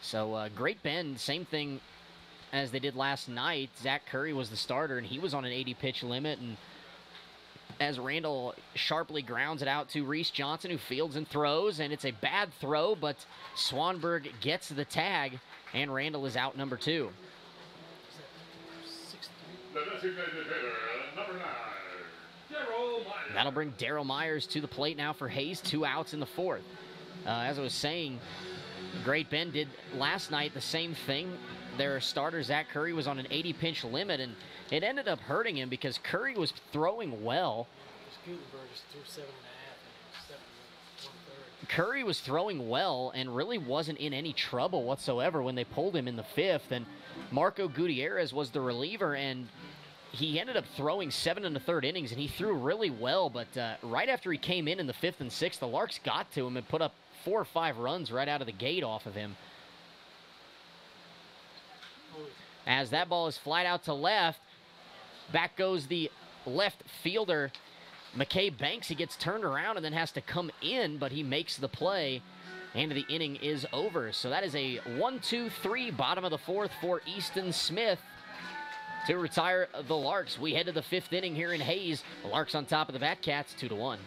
So Great Bend, same thing as they did last night. Zach Curry was the starter, and he was on an 80-pitch limit. And as Randall sharply grounds it out to Reese Johnson, who fields and throws, and it's a bad throw, but Swanberg gets the tag, and Randall is out number 2.
The designated hitter, number 9, Darryl Myers.
That'll bring Darryl Myers to the plate now for Hayes. 2 outs in the 4th. As I was saying, Great Bend did last night the same thing. Their starter, Zach Curry, was on an 80-pitch limit, and it ended up hurting him because Curry was throwing well.
Gutenberg just threw 7.5 and 7 1/3.
Curry was throwing well and really wasn't in any trouble whatsoever when they pulled him in the 5th. And Marco Gutierrez was the reliever, and he ended up throwing 7 1/3 innings, and he threw really well. But right after he came in the 5th and 6th, the Larks got to him and put up 4 or 5 runs right out of the gate off of him. As that ball is flied out to left, back goes the left fielder, McKay Banks. He gets turned around and then has to come in, but he makes the play, and the inning is over. So that is a 1-2-3 bottom of the 4th for Easton Smith to retire the Larks. We head to the 5th inning here in Hayes. The Larks on top of the Batcats, 2-1.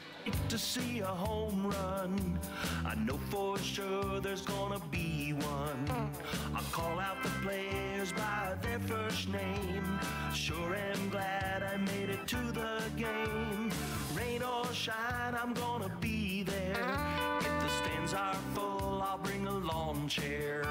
To see a home run, I know for sure there's gonna be one. I call out the players by their first name. Sure am glad I made it to the game. Rain or shine, I'm gonna be there. If the stands are full, I'll bring a lawn chair.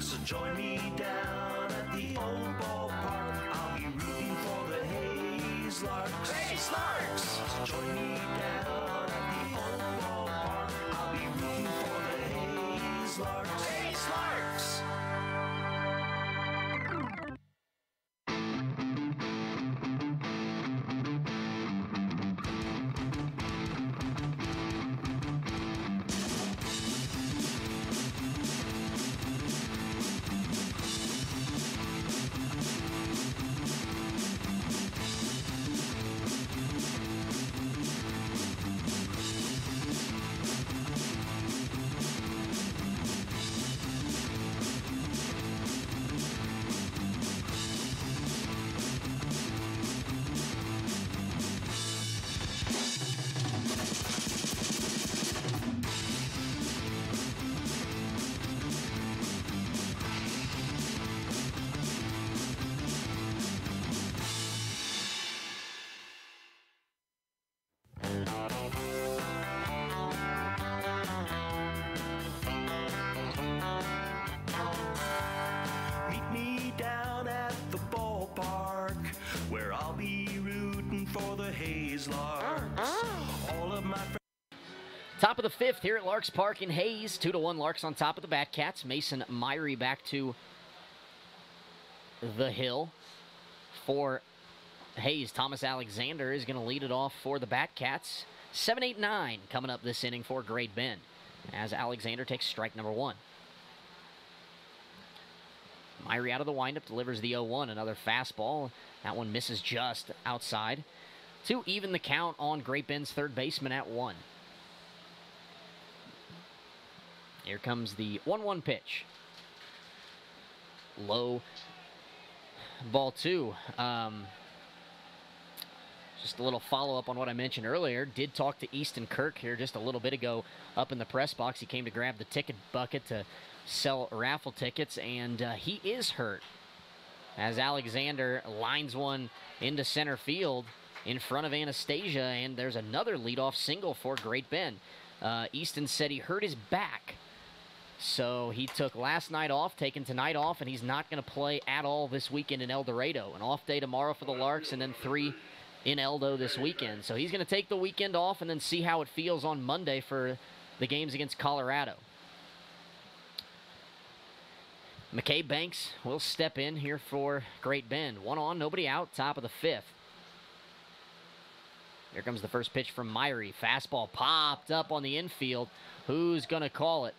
So join me down at the old ballpark. I'll be rooting for the Hayes Larks. Hayes Larks! So join me down at the old ballpark. I'll be rooting for the Hayes Larks. Hayes Larks! Meet me down at the ballpark, where I'll be rooting for the Hayes Larks. All of my friends.
Top of the 5th here at Larks Park in Hayes. 2-1 Larks on top of the Batcats. Mason Myrie back to the hill for Hayes. Thomas Alexander is going to lead it off for the Batcats. 7-8-9 coming up this inning for Great Bend as Alexander takes strike number 1. Myrie out of the windup, delivers the 0-1. Another fastball. That one misses just outside to even the count on Great Bend's third baseman at 1. Here comes the 1-1 pitch. Low, ball 2. Just a little follow-up on what I mentioned earlier. Did talk to Easton Kirk here just a little bit ago up in the press box. He came to grab the ticket bucket to sell raffle tickets, and he is hurt as Alexander lines one into center field in front of Anastasia, and there's another leadoff single for Great Bend. Easton said he hurt his back, so he took last night off, taking tonight off, and he's not going to play at all this weekend in El Dorado. An off day tomorrow for the Larks, and then 3 in Eldo this weekend. So he's going to take the weekend off and then see how it feels on Monday for the games against Colorado. McKay Banks will step in here for Great Bend. 1 on, nobody out, top of the 5th. Here comes the first pitch from Myrie. Fastball popped up on the infield. Who's going to call it?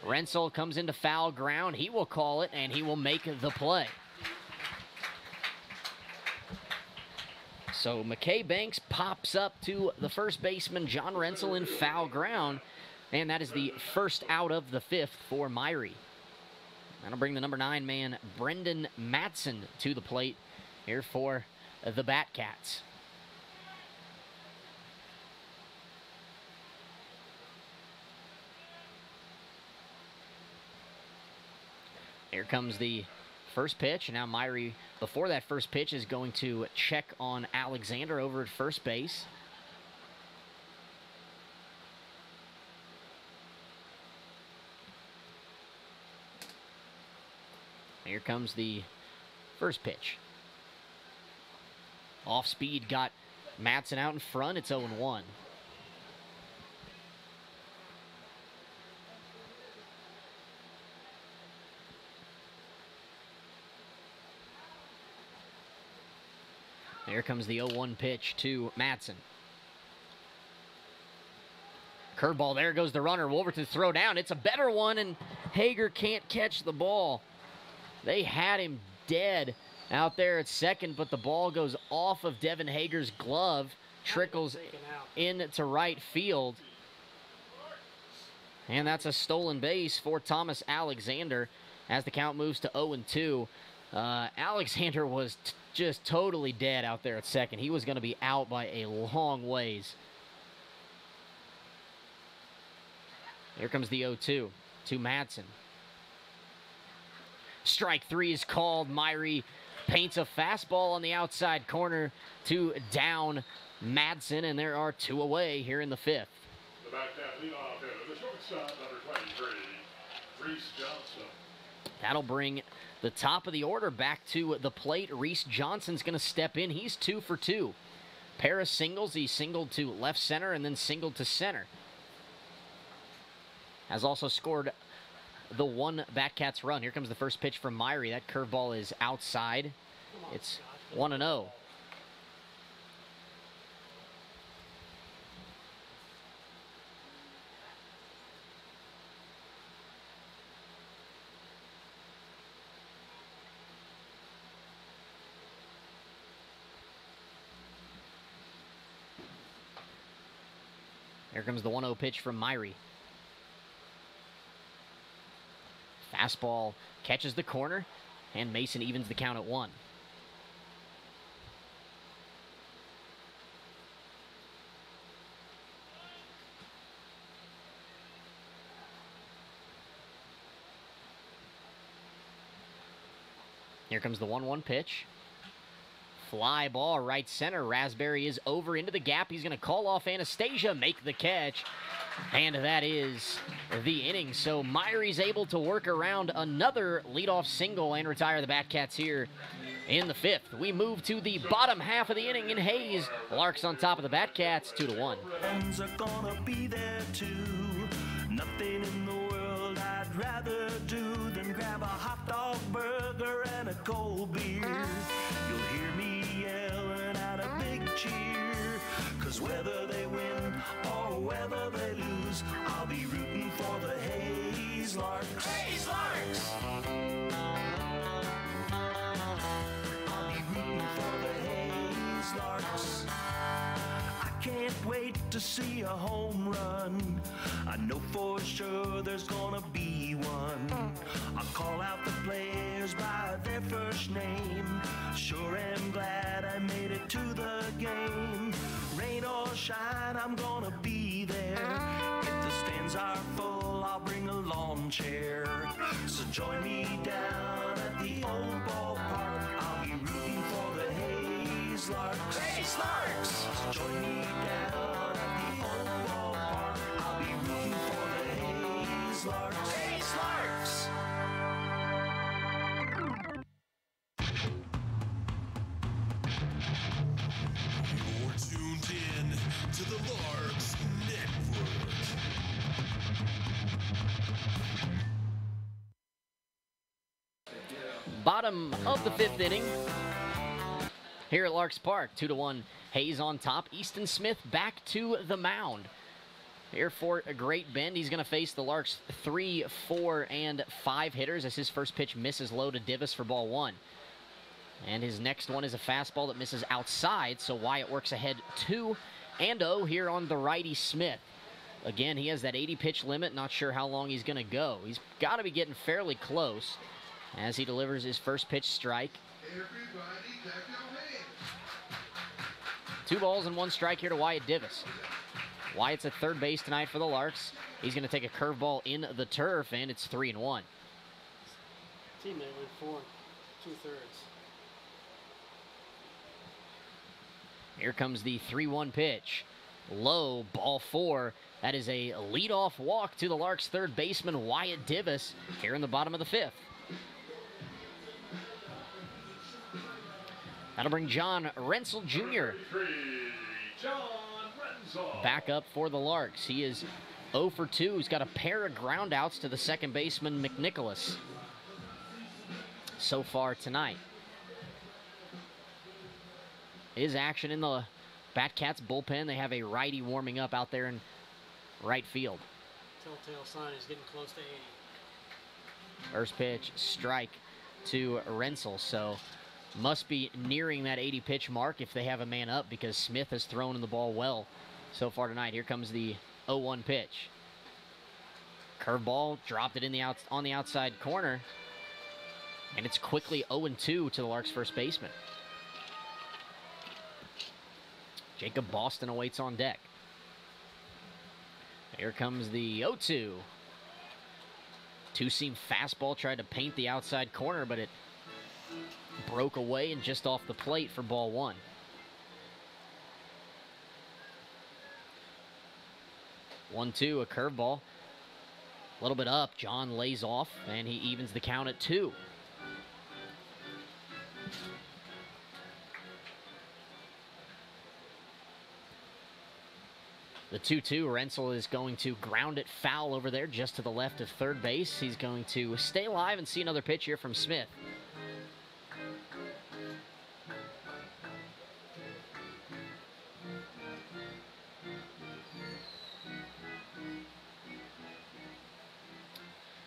Rensel comes into foul ground. He will call it, and he will make the play. So McKay Banks pops up to the first baseman, John Rensel, in foul ground, and that is the first out of the 5th for Myrie. That'll bring the number 9 man, Brendan Matson, to the plate here for the Batcats. Here comes the first pitch, and now Myrie, before that first pitch, is going to check on Alexander over at first base. Here comes the first pitch. Off speed, got Matson out in front. It's 0-1. Here comes the 0-1 pitch to Matson. Curveball, there goes the runner. Wolverton throw down. It's a better one, and Hager can't catch the ball. They had him dead out there at second, but the ball goes off of Devin Hager's glove, trickles into right field. And that's a stolen base for Thomas Alexander as the count moves to 0-2. Alexander was just totally dead out there at second. He was going to be out by a long ways. Here comes the 0-2 to Matson. Strike 3 is called. Myrie paints a fastball on the outside corner to down Matson, and there are 2 away here in the 5th.
The Batcat leadoff hitter, the shortstop, number 23, Reese Johnson.
That'll bring the top of the order back to the plate. Reese Johnson's going to step in. He's 2 for 2. Pair of singles. He singled to left center and then singled to center. Has also scored the 1 Batcats run. Here comes the first pitch from Myrie. That curveball is outside. It's 1-0. Here comes the 1-0 pitch from Myrie. Fastball catches the corner, and Mason evens the count at 1. Here comes the 1-1 pitch. Fly ball right center. Raspberry is over into the gap. He's going to call off Anastasia, make the catch. And that is the inning. So Myrie's able to work around another leadoff single and retire the Batcats here in the 5th. We move to the bottom half of the inning in Hayes. Larks on top of the Batcats, 2-1.
Friends are gonna be there too. Nothing in the world I'd rather do than grab a hot dog burger and a cold beer. You'll hear me yelling out a big cheer, 'cause whether they win or whether they lose, I'll be rooting for the Hayes Larks. Hayes Larks! I'll be rooting for the Hayes Larks. I can't wait to see a home run. I know for sure there's gonna be one. I'll call out the players by their first name. Sure am glad I made it to the game. Rain or shine, I'm gonna be there. If the stands are full, I'll bring a lawn chair. So join me down at the old ballpark. I'll be rooting for the Hayes Larks. Hayes Larks! So join me down at the old ballpark. I'll be rooting for the Hayes Larks. Hayes Larks!
You're tuned in to the Larks Network.
Bottom of the 5th inning here at Larks Park. 2-1 Hayes on top. Easton Smith back to the mound. Here for a Great Bend. He's going to face the Larks 3, 4, and 5 hitters as his first pitch misses low to Divis for ball 1. And his next one is a fastball that misses outside, so Wyatt works ahead 2-0 here on the righty Smith. Again, he has that 80 pitch limit. Not sure how long he's going to go. He's got to be getting fairly close as he delivers his first pitch strike. 2 balls and 1 strike here to Wyatt Divis. Wyatt's at third base tonight for the Larks. He's going to take a curveball in the turf, and it's 3-1.
Teammate went 4 2/3.
Here comes the 3-1 pitch. Low, ball 4. That is a leadoff walk to the Larks' third baseman, Wyatt Divis, here in the bottom of the 5th. That'll bring John Rensel Jr. back up for the Larks. He is 0 for 2. He's got a pair of groundouts to the second baseman, McNicholas, so far tonight. His action in the Batcats bullpen. They have a righty warming up out there in right field.
Telltale sign is getting close to 80.
First pitch, strike to Rensel. So must be nearing that 80 pitch mark if they have a man up, because Smith has thrown the ball well so far tonight. Here comes the 0-1 pitch. Curveball, dropped it in on the outside corner. And it's quickly 0-2 to the Larks' first baseman. Jacob Boston awaits on deck. Here comes the 0-2. Two-seam fastball, tried to paint the outside corner, but it broke away and just off the plate for ball 1. One, two, a curveball. A little bit up. John lays off, and he evens the count at 2. The 2-2, Rensel is going to ground it foul over there just to the left of third base. He's going to stay alive and see another pitch here from Smith.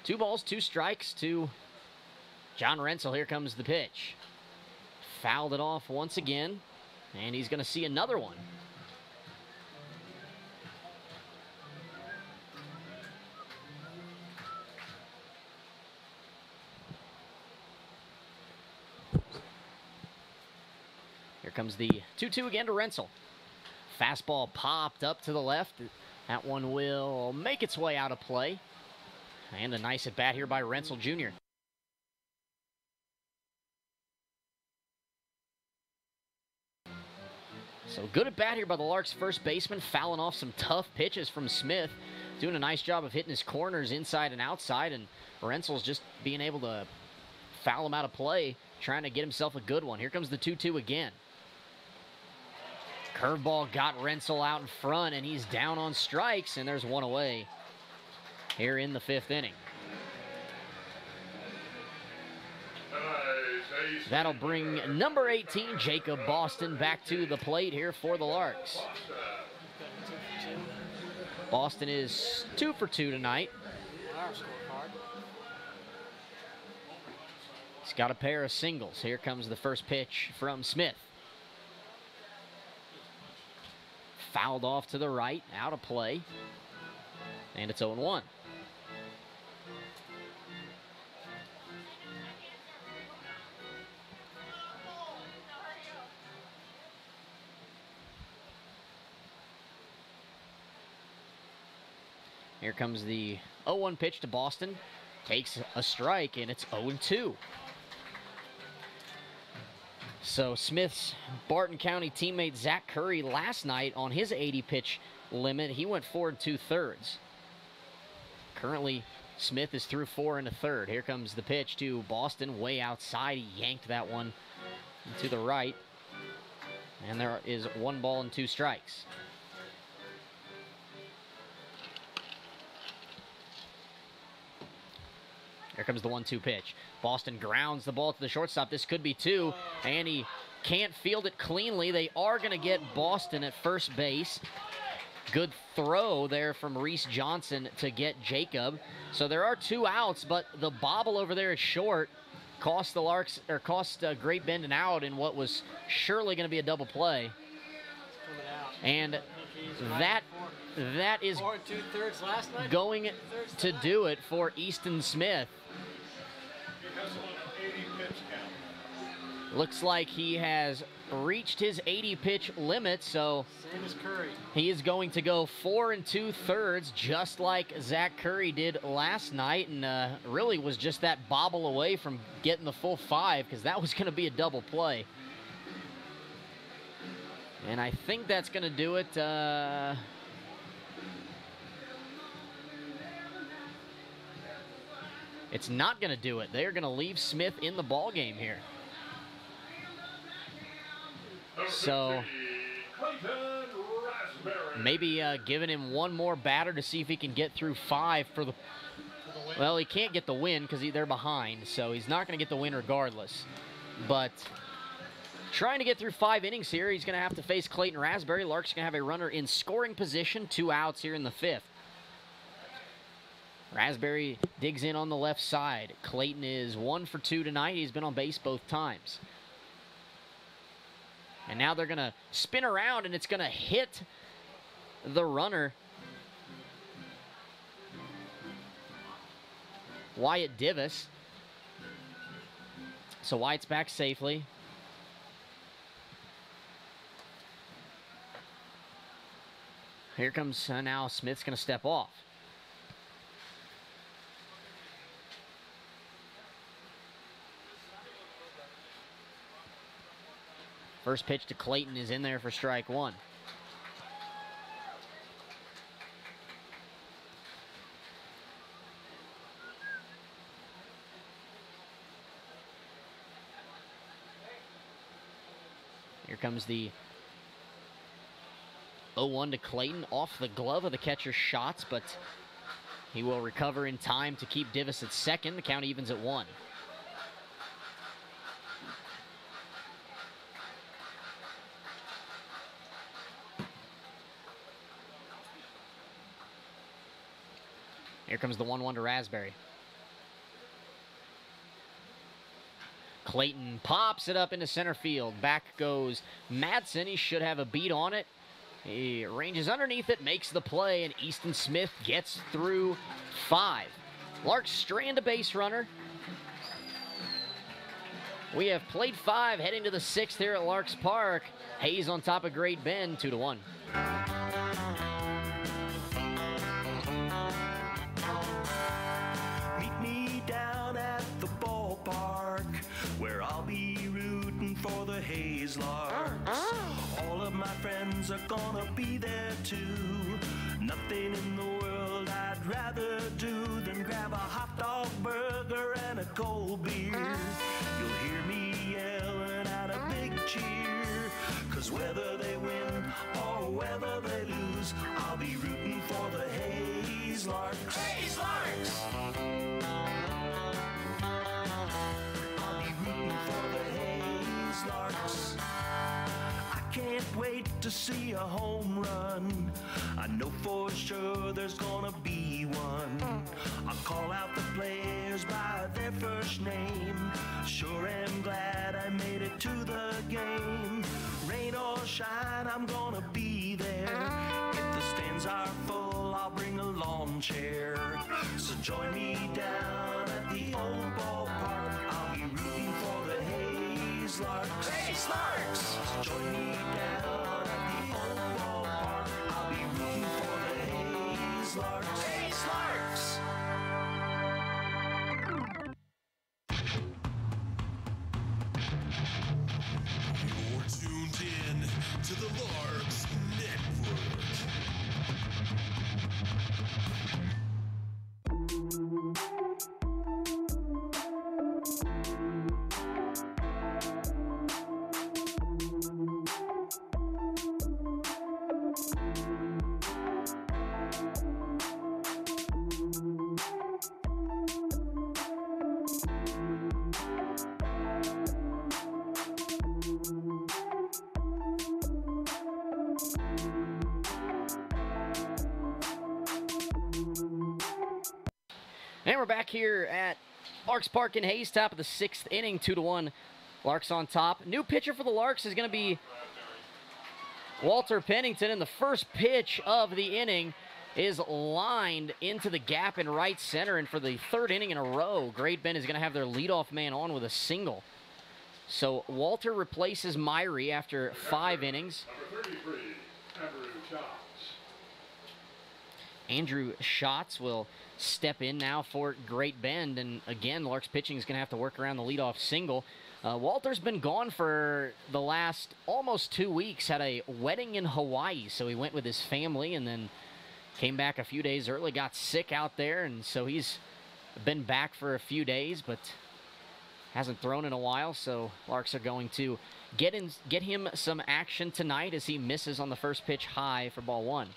Two balls, 2 strikes to John Rensel. Here comes the pitch. Fouled it off once again, and he's going to see another one. Here comes the 2-2 again to Rensel. Fastball popped up to the left. That one will make its way out of play. And a nice at-bat here by Rensel Jr. So good at-bat here by the Larks' first baseman, fouling off some tough pitches from Smith. Doing a nice job of hitting his corners inside and outside, and Rensel's just being able to foul him out of play, trying to get himself a good one. Here comes the 2-2 again. Curveball got Rensel out in front, and he's down on strikes, and there's one away here in the 5th inning. That'll bring number 18, Jacob Boston, back to the plate here for the Larks. Boston is 2 for 2 tonight. He's got a pair of singles. Here comes the first pitch from Smith. fouled off to the right, out of play. And it's 0-1. Here comes the 0-1 pitch to Boston. Takes a strike, and it's 0-2. So Smith's Barton County teammate Zach Curry last night on his 80-pitch limit, he went 4 2/3. Currently, Smith is through 4 1/3. Here comes the pitch to Boston, way outside. He yanked that one to the right. And there is 1 ball and 2 strikes. Here comes the 1-2 pitch. Boston grounds the ball to the shortstop. This could be 2, and he can't field it cleanly. They are going to get Boston at first base. Good throw there from Reese Johnson to get Jacob. So there are 2 outs, but the bobble over there is short. Cost the Larks, or cost Great Bend an out in what was surely going to be a double play. And that is
4 2/3 last night.
Going to do it for Easton Smith. Looks like he has reached his 80-pitch limit, so
Same as Curry.
he is going to go 4 2/3, just like Zach Curry did last night, and really was just that bobble away from getting the full 5, because that was going to be a double play. And I think that's going to do it. It's not going to do it. They're going to leave Smith in the ball game here. So maybe giving him 1 more batter to see if he can get through 5 for the. Well, he can't get the win because they're behind, so he's not going to get the win regardless. But trying to get through 5 innings here, he's going to have to face Clayton Raspberry. Larks going to have a runner in scoring position, 2 outs here in the 5th. Raspberry digs in on the left side. Clayton is 1 for 2 tonight. He's been on base both times. And now they're going to spin around, and it's going to hit the runner, Wyatt Divis. So Wyatt's back safely. Here comes now Smith's going to step off. First pitch to Clayton is in there for strike 1. Here comes the 0-1 to Clayton, off the glove of the catcher's shots, but he will recover in time to keep Divis at second. The count evens at 1. Here comes the 1-1 to Raspberry. Clayton pops it up into center field. Back goes Madsen. He should have a beat on it. He ranges underneath it, makes the play, and Easton Smith gets through 5. Larks strand a base runner. We have played 5, heading to the 6th here at Larks Park. Hayes on top of Great Bend, 2-1.
Meet me down at the ballpark, where I'll be rooting for the Hayes Larks. All of my friends are gonna be there too. Nothing in the world I'd rather do than grab a hot dog burger and a cold beer. You'll hear me yelling out a big cheer, 'cause whether they win or whether they lose, I'll be rooting for the Hayes Larks. Hayes Larks! I'll be rooting for the Hayes Larks. I can't wait to see a home run. I I know for sure there's gonna be one. I'll call out the players by their first name. Sure am glad I made it to the game. Rain or shine, I'm gonna be there. If the stands are full, I'll bring a lawn chair. So join me down at the old ballpark. I'll be rooting for the Hayes Larks. Hayes Larks! So join me down at the old ballpark. I'll be rooting for the Hayes Larks. Hayes Larks!
You're tuned in to the Larks Network.
And we're back here at Larks Park in Hayes, top of the 6th inning, 2-1. Larks on top. New pitcher for the Larks is going to be Walter Pennington, and the first pitch of the inning is lined into the gap in right center, and for the 3rd inning in a row, Great Bend is going to have their leadoff man on with a single. So Walter replaces Myrie after 5 innings.
Number 33, Andrew Schatz.
Andrew Schatz will step in now for Great Bend, and again, Larks pitching is going to have to work around the leadoff single. Walter's been gone for the last almost 2 weeks, had a wedding in Hawaii, so he went with his family and then came back a few days early, got sick out there, and so he's been back for a few days, but hasn't thrown in a while, so Larks are going to get him some action tonight as he misses on the first pitch high for ball 1.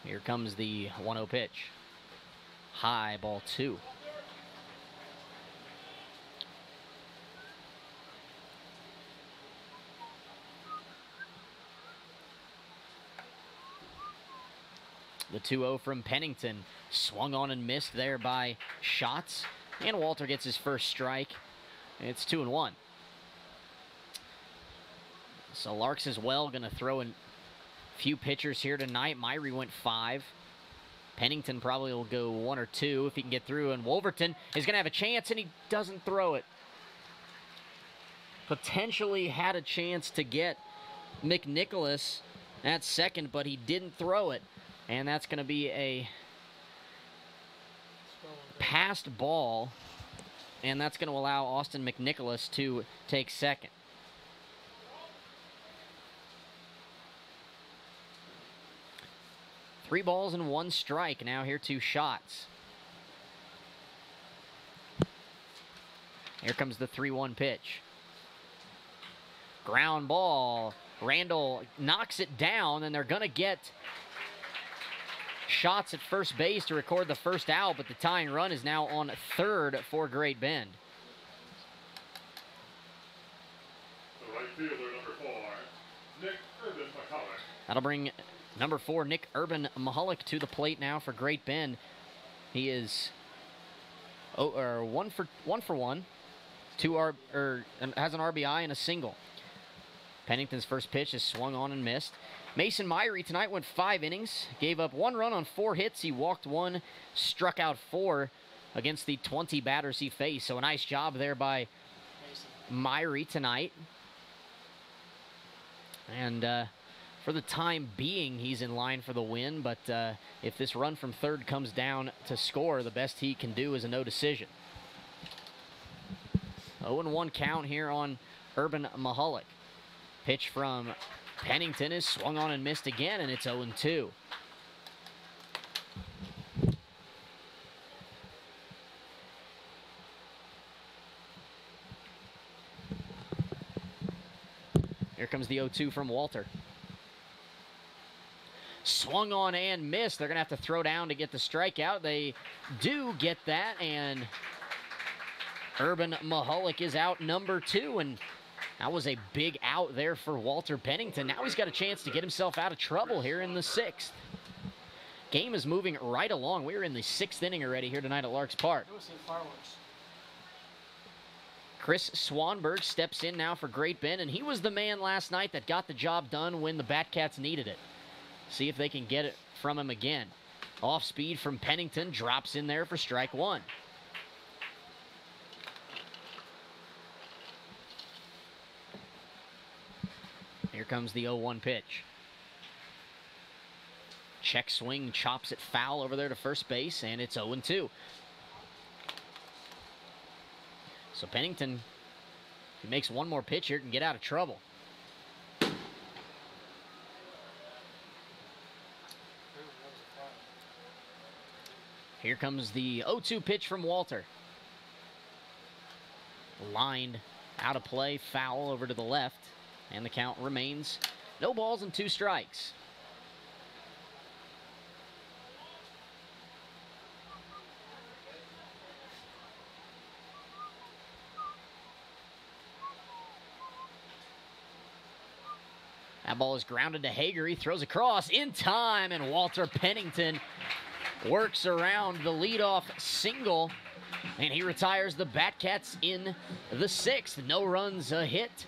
Here comes the 1-0 pitch. High, ball 2. The 2-0 from Pennington. Swung on and missed there by Schatz. And Walter gets his first strike. It's 2-1. So Larks as well going to throw in few pitchers here tonight. Myrie went 5. Pennington probably will go 1 or 2 if he can get through, and Wolverton is going to have a chance, and he doesn't throw it. Potentially had a chance to get McNicholas at second, but he didn't throw it, and that's going to be a passed ball, and that's going to allow Austin McNicholas to take second. Three balls and 1 strike. Now here 2 shots. Here comes the 3-1 pitch. Ground ball. Randall knocks it down, and they're going to get Schatz at first base to record the first out, but the tying run is now on 3rd for Great Bend.
The right fielder, number 4, Nick Urban McCulloch.
That'll bring number 4, Nick Urban Mahalik, to the plate now for Great Bend. He is 1 for 1. Has an RBI and a single. Pennington's first pitch is swung on and missed. Mason Myrie tonight went 5 innings, gave up 1 run on 4 hits. He walked 1, struck out 4 against the 20 batters he faced. So a nice job there by Myrie tonight. And for the time being, he's in line for the win, but if this run from 3rd comes down to score, the best he can do is a no decision. 0-1 count here on Urban Mahalik. Pitch from Pennington is swung on and missed again, and it's 0-2. Here comes the 0-2 from Walter. Swung on and missed. They're going to have to throw down to get the strikeout. They do get that, and Urban Mahalik is out number 2, and that was a big out. out there for Walter Pennington. Now he's got a chance to get himself out of trouble here in the 6th. Game is moving right along. We're in the 6th inning already here tonight at Larks Park.
Go see fireworks.
Chris Swanberg steps in now for Great Bend, and he was the man last night that got the job done when the Batcats needed it. See if they can get it from him again. Off speed from Pennington, drops in there for strike 1. Here comes the 0-1 pitch. Check swing, chops it foul over there to first base, and it's 0-2. So Pennington, if he makes one more pitch here, can get out of trouble. Here comes the 0-2 pitch from Walter. Lined out of play, foul over to the left, and the count remains no balls and 2 strikes. That ball is grounded to Hager. He throws across in time, and Walter Pennington works around the leadoff single, and he retires the Batcats in the 6th. No runs, a hit,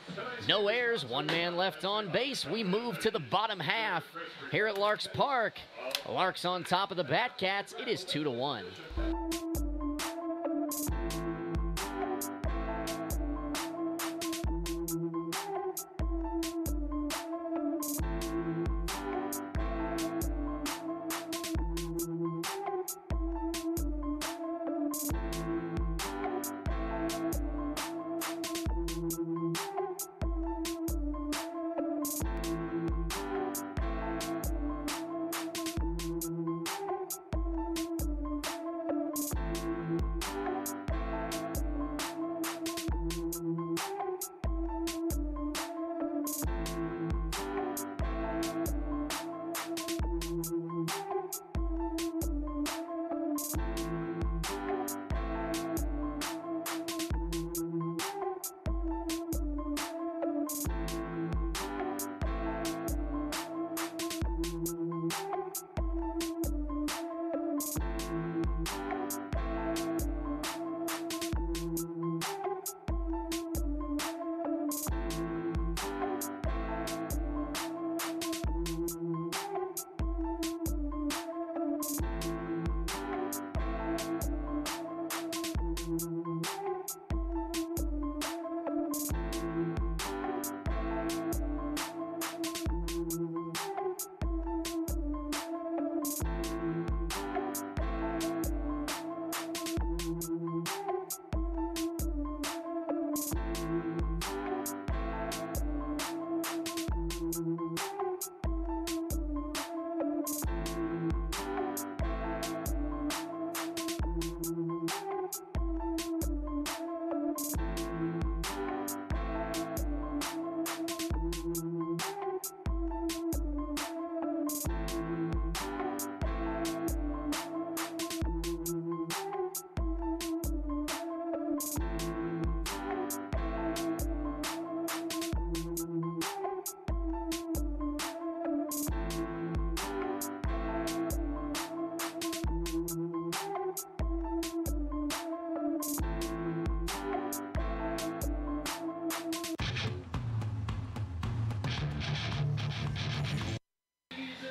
no errors, 1 man left on base. We move to the bottom half here at Larks Park. Larks on top of the Batcats. It is 2-1.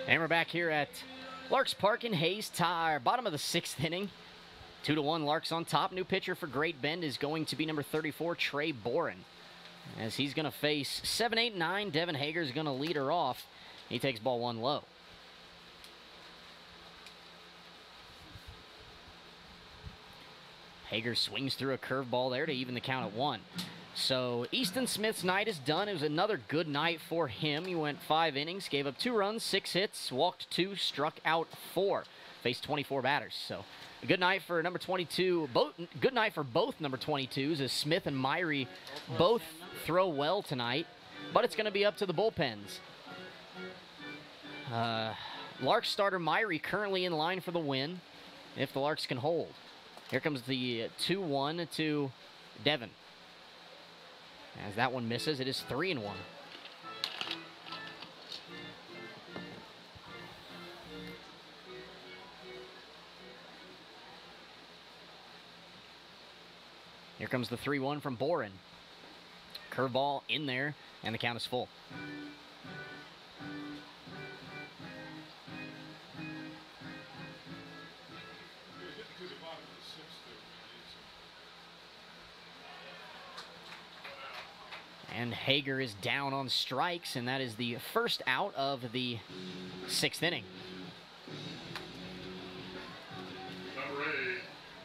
And we're back here at Larks Park in Hayes, bottom of the 6th inning. 2-1, Larks on top. New pitcher for Great Bend is going to be number 34, Trey Boren. As he's going to face 7, 8, 9. Devin Hager is going to lead her off. He takes ball 1 low. Hager swings through a curveball there to even the count at 1. So Easton Smith's night is done. It was another good night for him. He went 5 innings, gave up 2 runs, 6 hits, walked 2, struck out 4. Faced 24 batters. So a good night for number 22. Good night for both number 22s as Smith and Myrie both throw well tonight. But it's going to be up to the bullpens. Larks starter Myrie currently in line for the win if the Larks can hold. Here comes the 2-1 to Devin. As that one misses, it is 3-1. Here comes the 3-1 from Boren. Curveball in there, and the count is full. And Hager is down on strikes, and that is the first out of the 6th inning.
Number 8,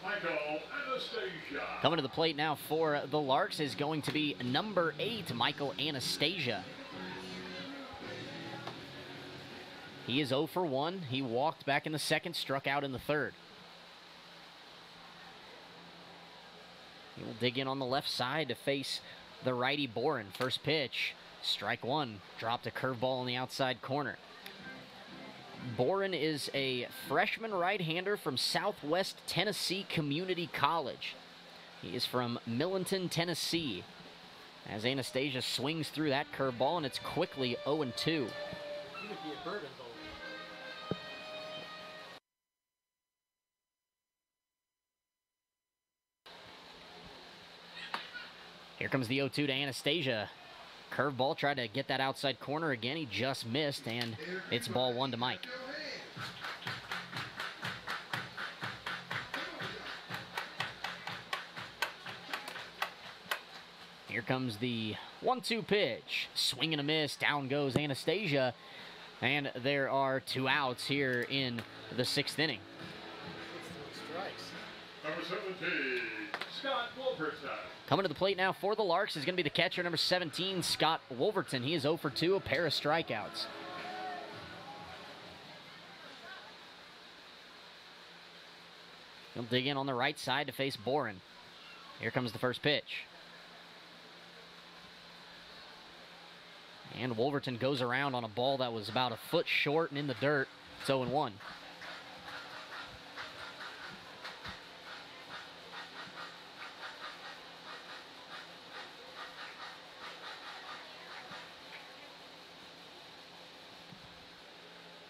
Michael Anastasia.
Coming to the plate now for the Larks is going to be number 8, Michael Anastasia. He is 0 for 1. He walked back in the 2nd, struck out in the 3rd. He will dig in on the left side to face the righty Boren. First pitch, strike 1. Dropped a curveball on the outside corner. Boren is a freshman right-hander from Southwest Tennessee Community College. He is from Millington, Tennessee. As Anastasia swings through that curveball, and it's quickly 0-2.
He would be a Bourbon Bowl.
Here comes the 0-2 to Anastasia. Curveball, tried to get that outside corner again. He just missed, and it's ball 1 to Mike. Here comes the 1-2 pitch. Swing and a miss. Down goes Anastasia. And there are 2 outs here in the 6th inning.
Number 17, Scott Wolverton.
Coming to the plate now for the Larks is going to be the catcher, number 17, Scott Wolverton. He is 0 for 2, a pair of strikeouts. He'll dig in on the right side to face Boren. Here comes the first pitch. And Wolverton goes around on a ball that was about a foot short and in the dirt. It's 0-1.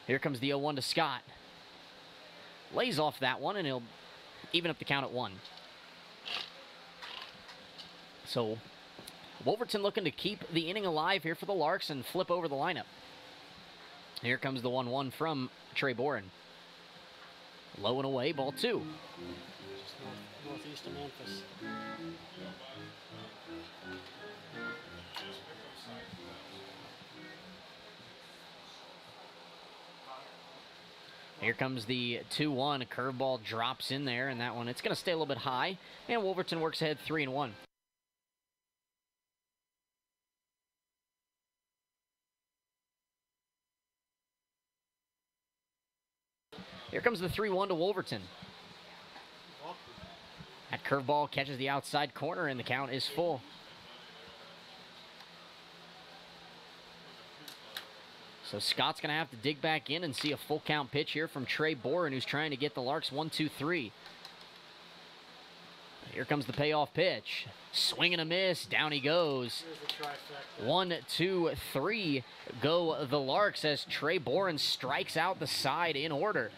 Here comes the 0-1 to Scott. Lays off that one, and he'll even up the count at 1. So Wolverton looking to keep the inning alive here for the Larks and flip over the lineup. Here comes the 1-1 from Trey Boren. Low and away, ball 2.
Just northeast of Memphis.
Here comes the 2-1. A curveball drops in there, and that one, it's going to stay a little bit high. And Wolverton works ahead 3-1. Here comes the 3-1 to Wolverton. That curveball catches the outside corner, and the count is full. So Scott's going to have to dig back in and see a full count pitch here from Trey Boren, who's trying to get the Larks 1-2-3. Here comes the payoff pitch. Swing and a miss. Down he goes. 1, 2, 3 go the Larks as Trey Boren strikes out the side in order.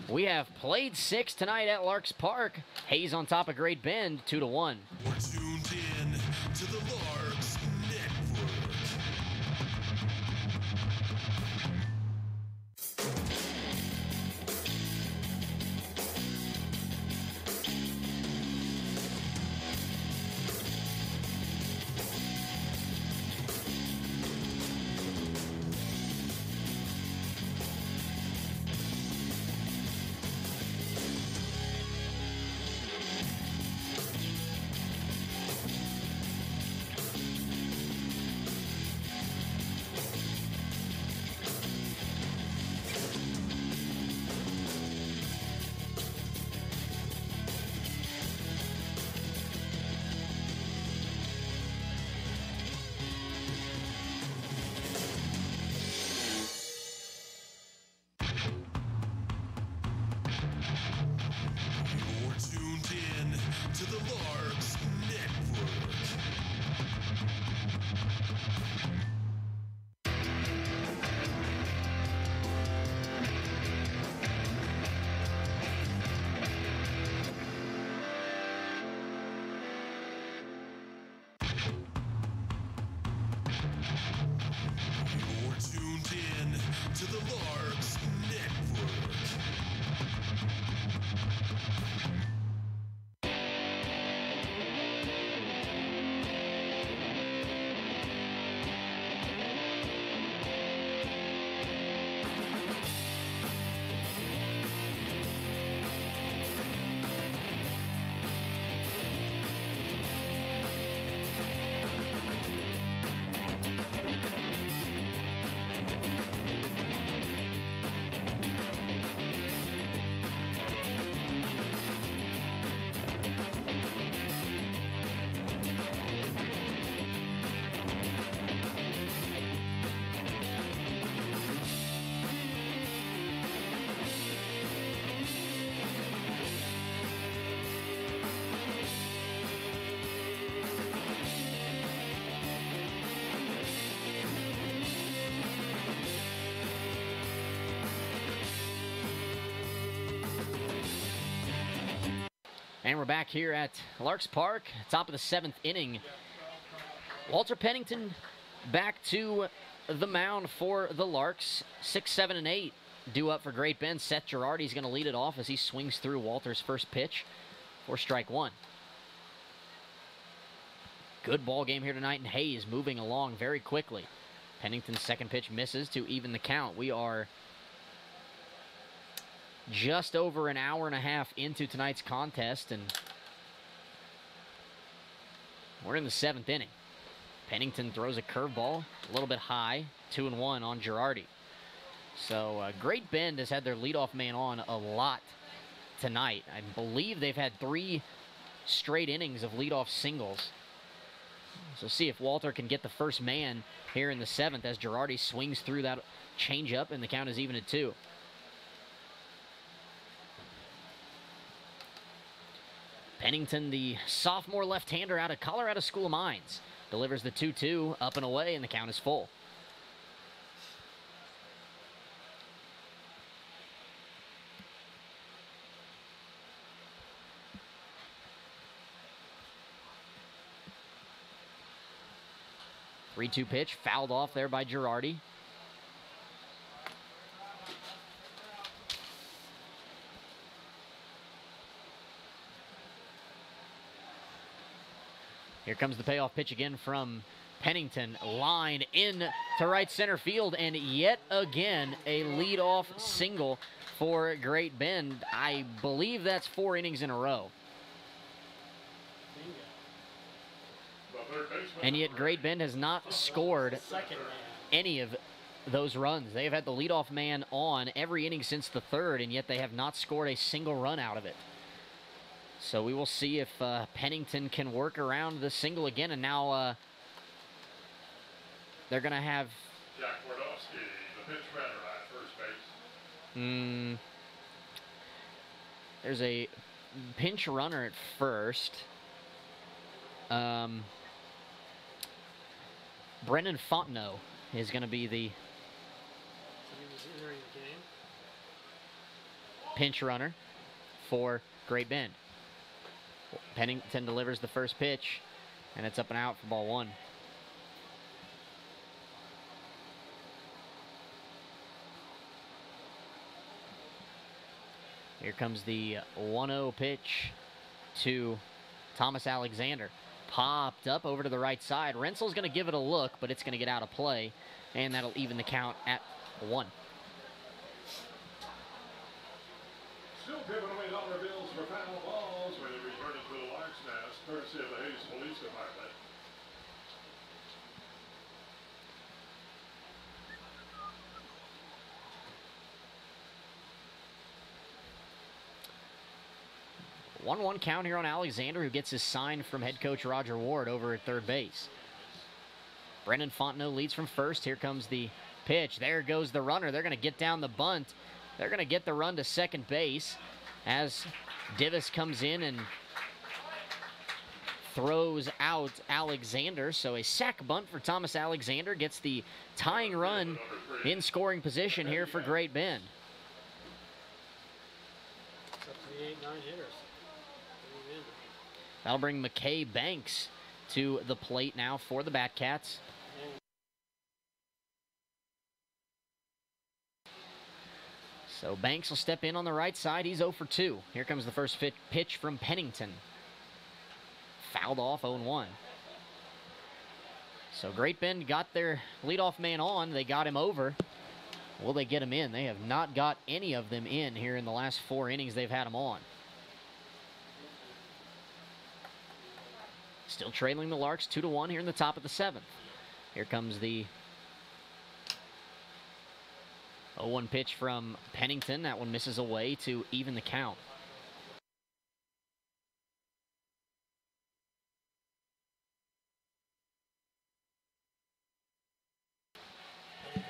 We have played 6 tonight at Larks Park. Hayes on top of Great Bend, 2-1.
We're tuned in to the Larks Network. to the Larks Network.
And we're back here at Larks Park, top of the 7th inning. Walter Pennington back to the mound for the Larks. 6, 7, and 8 due up for Great Bend. Seth Girardi's going to lead it off as he swings through Walter's first pitch for strike one. Good ball game here tonight, and Hayes moving along very quickly. Pennington's second pitch misses to even the count. We are just over an hour and a half into tonight's contest, and we're in the 7th inning. Pennington throws a curveball a little bit high, 2-1 on Girardi. So Great Bend has had their leadoff man on a lot tonight. I believe they've had 3 straight innings of leadoff singles. So see if Walter can get the first man here in the 7th as Girardi swings through that changeup, and the count is even at 2. Pennington, the sophomore left-hander out of Colorado School of Mines, delivers the 2-2 up and away, and the count is full. Three-two pitch, fouled off there by Girardi. Here comes the payoff pitch again from Pennington. Line in to right center field, and yet again a leadoff single for Great Bend. I believe that's 4 innings in a row. And yet Great Bend has not scored any of those runs. They have had the leadoff man on every inning since the 3rd, and yet they have not scored a single run out of it. So we will see if Pennington can work around the single again, and now they're going to have
Jack Wardowski, the pitch runner at first base.
There's a pinch runner at first. Brendan Fontenot is going to be the pinch runner for Great Bend. Pennington delivers the first pitch, and it's up and out for ball 1. Here comes the 1-0 pitch to Thomas Alexander. Popped up over to the right side. Rensel's going to give it a look, but it's going to get out of play, and that'll even the count at 1.
Still giving away dollar bills for foul balls when you return it to the Larks nest, courtesy of the Hayes Police Department.
One count here on Alexander, who gets his sign from head coach Roger Ward over at third base. Brendan Fontenot leads from first. Here comes the pitch. There goes the runner. They're going to get down the bunt. They're going to get the run to second base as Divis comes in and throws out Alexander. So a sac bunt for Thomas Alexander gets the tying run in scoring position here for Great Bend.
It's up to the 8-9 hitters.
That'll bring McKay Banks to the plate now for the Batcats. So Banks will step in on the right side. He's 0 for 2. Here comes the first pitch from Pennington. Fouled off, 0-1. So Great Bend got their leadoff man on. They got him over. Will they get him in? They have not got any of them in here in the last 4 innings they've had him on. Still trailing the Larks 2-1 here in the top of the 7th. Here comes the 0-1 pitch from Pennington. That one misses away to even the count.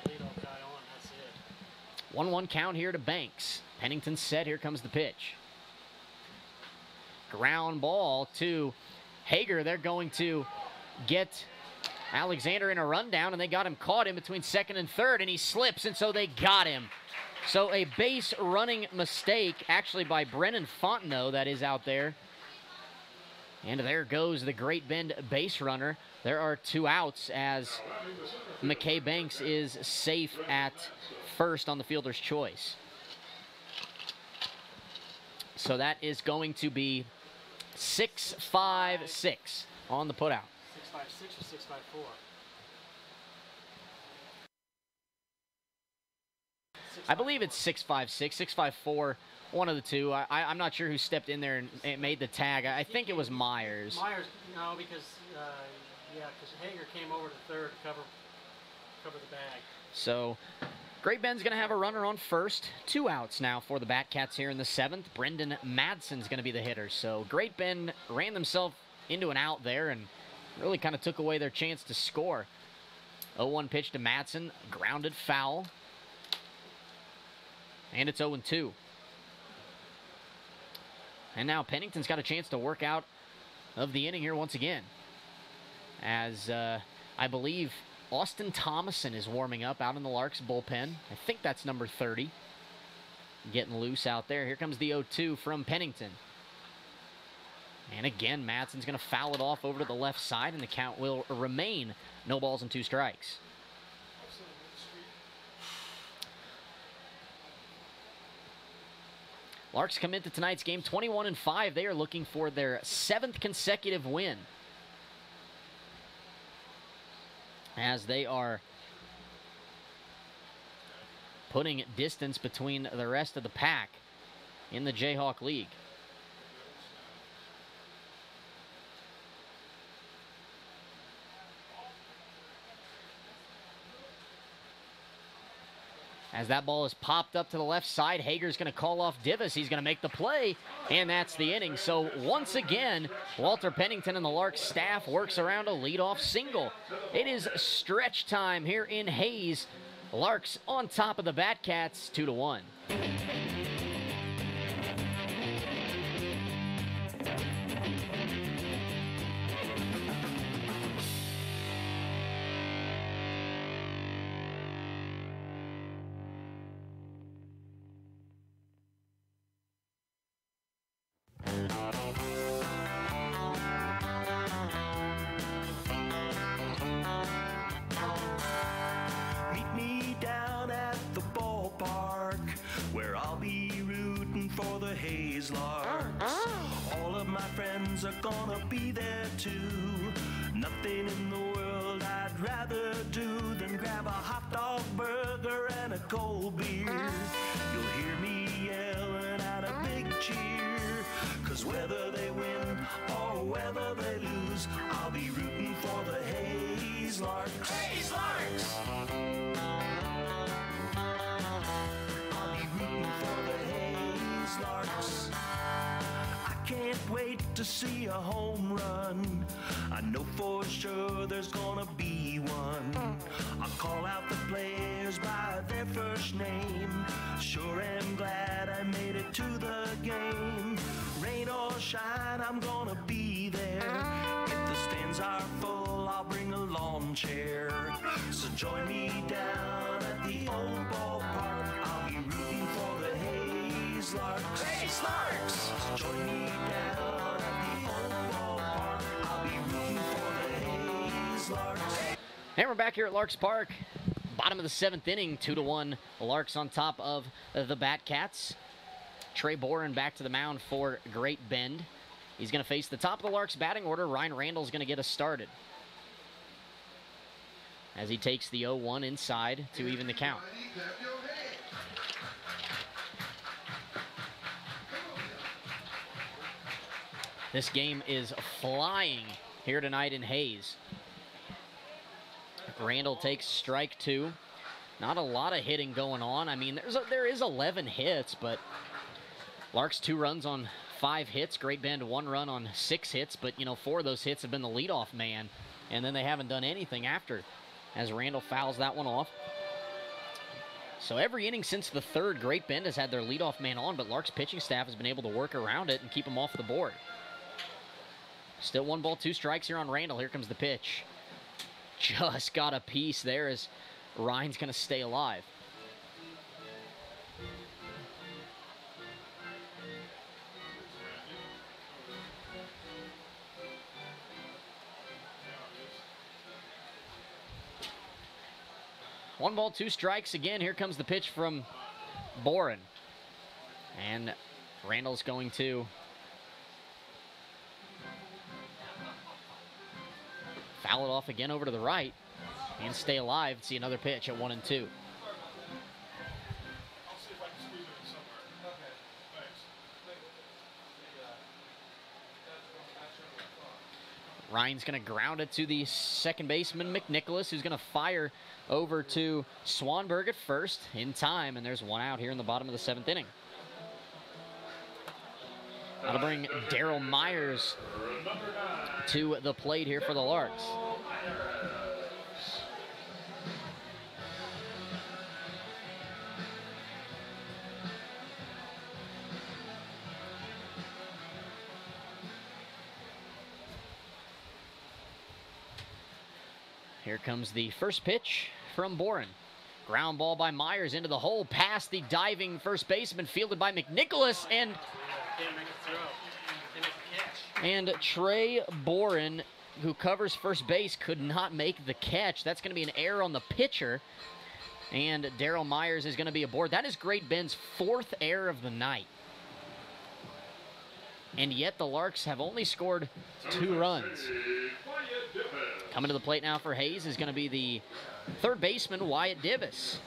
Leadoff guy on, that's it.
1-1 count here to Banks. Pennington set. Here comes the pitch. Ground ball to Hager. They're going to get Alexander in a rundown, and they got him caught in between second and third, and he slips, and so they got him. So a base running mistake, actually by Brennan Fontenot, that is out there. And there goes the Great Bend base runner. There are 2 outs as McKay Banks is safe at first on the fielder's choice. So that is going to be 6-5-6 on the putout.
6-5-6 or 6-5-4?
I believe it's 6-5-6, 6-5-4, one of the two. I'm not sure who stepped in there and made the tag. I think it was Myers.
Myers, no, because Hager came over to third to cover the bag.
So Great Bend's going to have a runner on first. 2 outs now for the Batcats here in the 7th. Brendan Madsen's going to be the hitter. So Great Bend ran themselves into an out there and really kind of took away their chance to score. 0-1 pitch to Madsen, grounded foul. And it's 0-2. And now Pennington's got a chance to work out of the inning here once again. As I believe Austin Thomason is warming up out in the Larks bullpen. I think that's number 30. Getting loose out there. Here comes the 0-2 from Pennington. And again, Madsen's going to foul it off over to the left side, and the count will remain no balls and 2 strikes. Larks come into tonight's game 21-5. They are looking for their 7th consecutive win, as they are putting distance between the rest of the pack in the Jayhawk League. As that ball is popped up to the left side, Hager's going to call off Divis. He's going to make the play, and that's the inning. So once again, Walter Pennington and the Larks staff works around a leadoff single. It is stretch time here in Hayes. Larks on top of the Batcats, 2-1.
Meet me down at the ballpark, where I'll be rooting for the Hayes Larks. All of my friends are gonna be there too. Nothing in the world I'd rather do than grab a hot dog burger and a cold beer. You'll hear me yelling out a big cheer, 'cause whether they win or whether they lose, I'll be rooting for the Hayes Larks. Hayes Larks! I'll be rooting for the Hayes Larks. I can't wait to see a home run. I know for sure there's gonna be one. I'll call out the players by their first name. Sure am glad I made it to the game. Rain or shine, I'm gonna be there. If the stands are full, I'll bring a lawn chair. So join me down at the old ballpark. I'll be rooting for the Hayes Larks. Hayes Larks! So join me down at the old ballpark. I'll be rooting for the Hayes Larks.
And we're back here at Larks Park. Bottom of the 7th inning, 2-1. The Larks on top of the Batcats. Trey Boren back to the mound for Great Bend. He's going to face the top of the Larks batting order. Ryan Randall's going to get us started as he takes the 0-1 inside to even the count. This game is flying here tonight in Hayes. Randall takes strike 2. Not a lot of hitting going on. I mean, there is 11 hits, but Larks 2 runs on 5 hits. Great Bend 1 run on 6 hits, but 4 of those hits have been the leadoff man, and then they haven't done anything after, as Randall fouls that one off. So every inning since the 3rd, Great Bend has had their leadoff man on, but Larks pitching staff has been able to work around it and keep him off the board. Still 1 ball, 2 strikes here on Randall. Here comes the pitch. Just got a piece there as Ryan's going to stay alive. One ball, 2 strikes. Again, here comes the pitch from Boren. And Randall's going to foul it off again over to the right and stay alive. See another pitch at 1-2. Ryan's going to ground it to the second baseman, McNicholas, who's going to fire over to Swanberg at first in time, and there's 1 out here in the bottom of the 7th inning. That'll bring Daryl Myers to the plate here for the Larks. Here comes the first pitch from Boren. Ground ball by Myers into the hole, past the diving first baseman, fielded by McNicholas, and Trey Boren, who covers first base, could not make the catch. That's going to be an error on the pitcher, and Daryl Myers is going to be aboard. That is Great Bend's 4th error of the night. And yet the Larks have only scored 2 runs. Coming to the plate now for Hayes is going to be the third baseman, Wyatt Divis.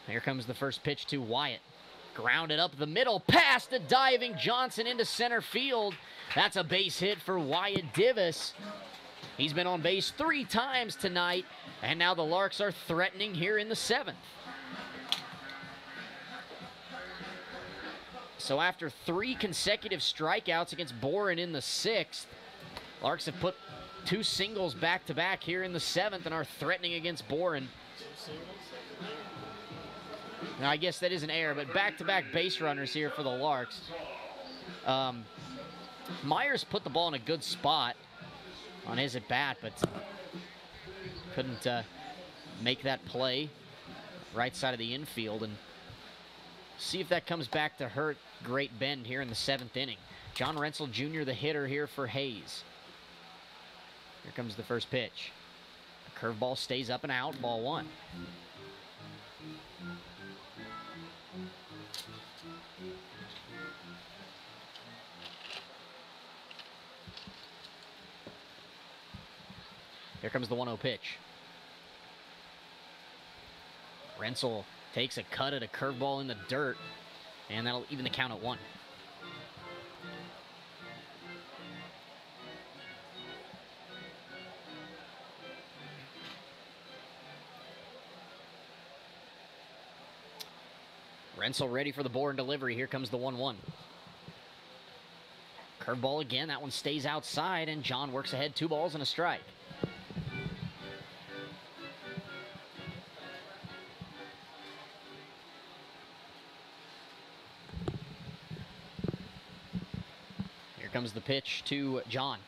Here comes the first pitch to Wyatt. Grounded up the middle, past a diving Johnson into center field. That's a base hit for Wyatt Divis. He's been on base 3 times tonight, and now the Larks are threatening here in the 7th. So after 3 consecutive strikeouts against Boren in the 6th, Larks have put 2 singles back-to-back here in the 7th and are threatening against Boren. Now, I guess that is an error, but back-to-back base runners here for the Larks. Myers put the ball in a good spot on his at-bat, but couldn't make that play right side of the infield, and see if that comes back to hurt Great Bend here in the 7th inning. John Rensel Jr., the hitter here for Hayes. Here comes the first pitch. The curveball stays up and out, ball 1. Here comes the 1-0 pitch. Rensel takes a cut at a curveball in the dirt, and that'll even the count at 1. Rensel ready for the Boren delivery. Here comes the 1-1. Curveball again. That one stays outside, and John works ahead. 2 balls and a strike. Comes the pitch to John.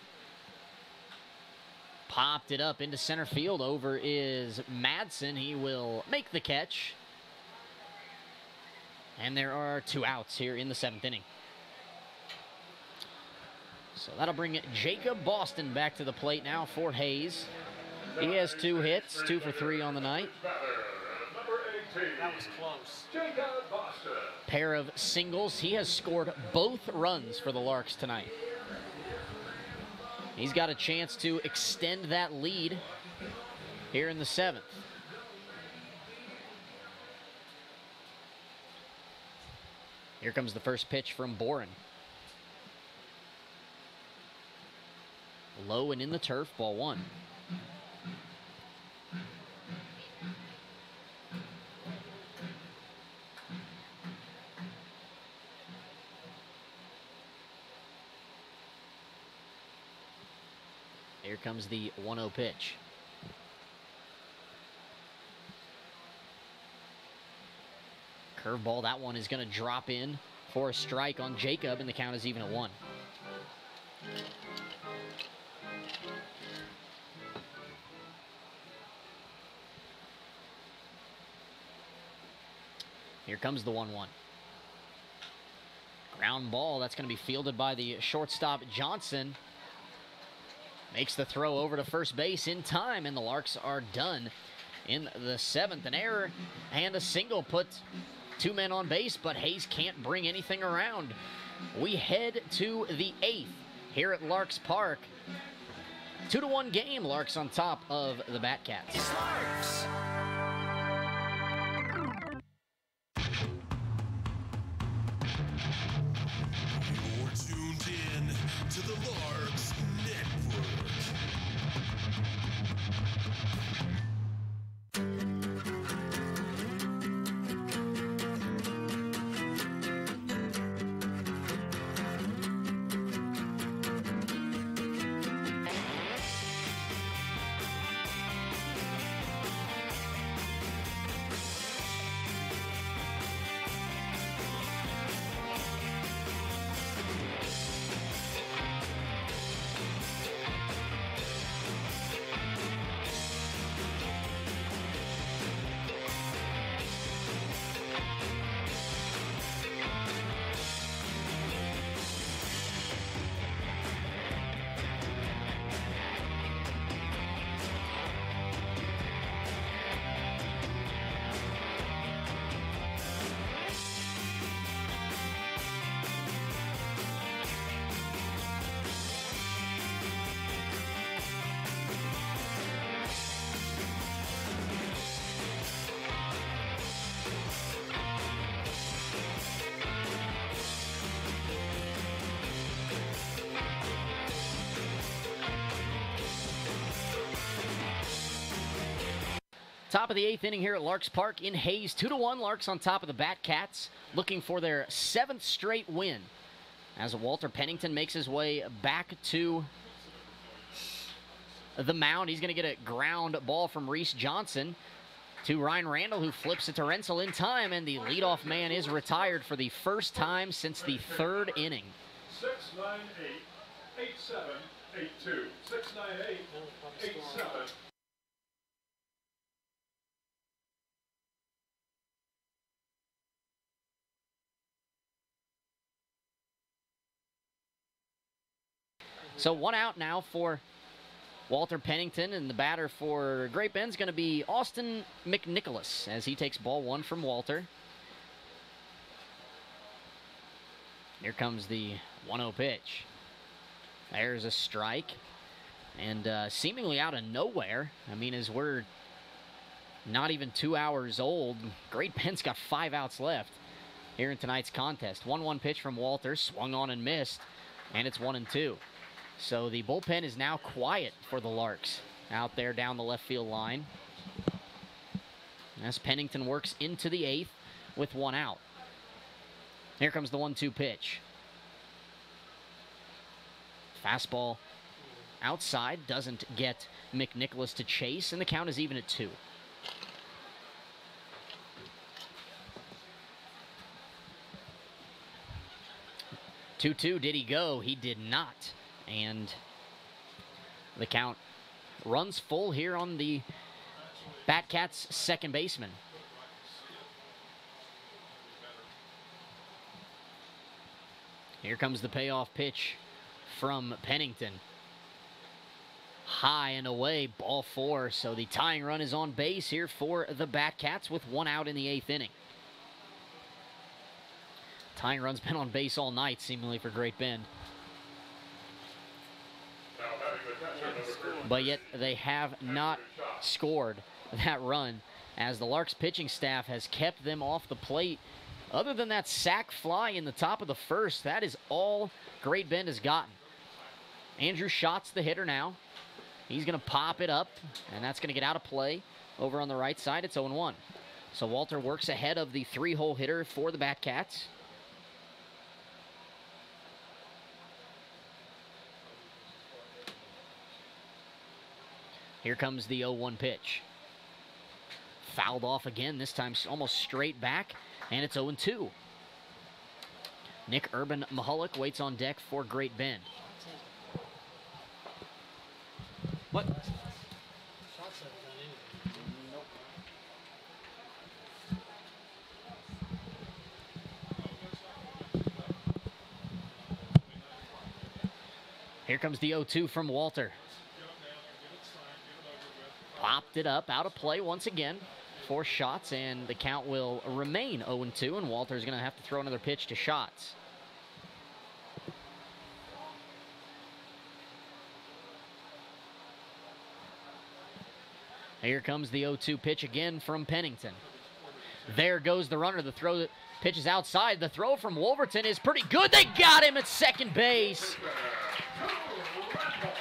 Popped it up into center field. Over is Madsen. He will make the catch. And there are 2 outs here in the 7th inning. So that'll bring Jacob Boston back to the plate now for Hayes. He has 2 hits, 2 for 3 on the night.
That was close.
Pair of singles. He has scored both runs for the Larks tonight. He's got a chance to extend that lead here in the 7th. Here comes the first pitch from Boren. Low and in the turf, ball 1. Here comes the 1-0 pitch. Curveball, that one is going to drop in for a strike on Jacob, and the count is even at 1. Here comes the 1-1. Ground ball, that's going to be fielded by the shortstop Johnson. Makes the throw over to first base in time, and the Larks are done in the 7th. An error and a single put 2 men on base, but Hayes can't bring anything around. We head to the 8th here at Larks Park. 2-1 game, Larks on top of the Batcats.
It's Larks.
You're tuned in to the Larks Network.
Top of the 8th inning here at Larks Park in Hayes. 2-1, Larks on top of the Batcats, looking for their 7th straight win. As Walter Pennington makes his way back to the mound, he's going to get a ground ball from Reese Johnson to Ryan Randall, who flips it to Renzel in time, and the leadoff man is retired for the first time since the 3rd inning.
698-8782. 698-87.
So 1 out now for Walter Pennington, and the batter for Great Bend's going to be Austin McNicholas as he takes ball 1 from Walter. Here comes the 1-0 pitch. There's a strike, and seemingly out of nowhere, I mean, as we're not even 2 hours old, Great Bend's got 5 outs left here in tonight's contest. 1-1 pitch from Walter, swung on and missed, and it's 1-2. So the bullpen is now quiet for the Larks out there down the left field line, as Pennington works into the 8th with 1 out. Here comes the 1-2 pitch. Fastball outside, doesn't get McNicholas to chase, and the count is even at 2. Did he go? He did not. And the count runs full here on the Batcats' second baseman. Here comes the payoff pitch from Pennington. High and away, ball 4. So the tying run is on base here for the Batcats with 1 out in the 8th inning. Tying run's been on base all night, seemingly, for Great Bend. But yet they have not scored that run, as the Larks pitching staff has kept them off the plate. Other than that sac fly in the top of the 1st, that is all Great Bend has gotten. Andrew Schott's the hitter now. He's going to pop it up, and that's going to get out of play. Over on the right side, it's 0-1. So Walter works ahead of the 3-hole hitter for the Batcats. Here comes the 0-1 pitch. Fouled off again, this time almost straight back, and it's 0-2. Nick Urban Mahalik waits on deck for Great Bend. What? Here comes the 0-2 from Walter. Popped it up, out of play once again. 4 shots, and the count will remain 0-2, and Walter's going to have to throw another pitch to Shots. Here comes the 0-2 pitch again from Pennington. There goes the runner. The throw that pitches outside. The throw from Wolverton is pretty good. They got him at second base.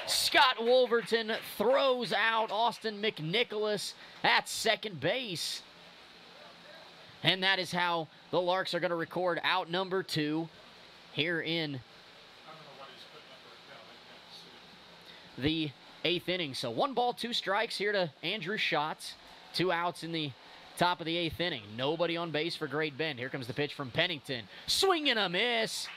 Scott Wolverton throws out Austin McNicholas at second base. And that is how the Larks are going to record out number 2 here in the 8th inning. So 1 ball, 2 strikes here to Andrew Schatz. 2 outs in the top of the 8th inning. Nobody on base for Great Bend. Here comes the pitch from Pennington. Swing and a miss.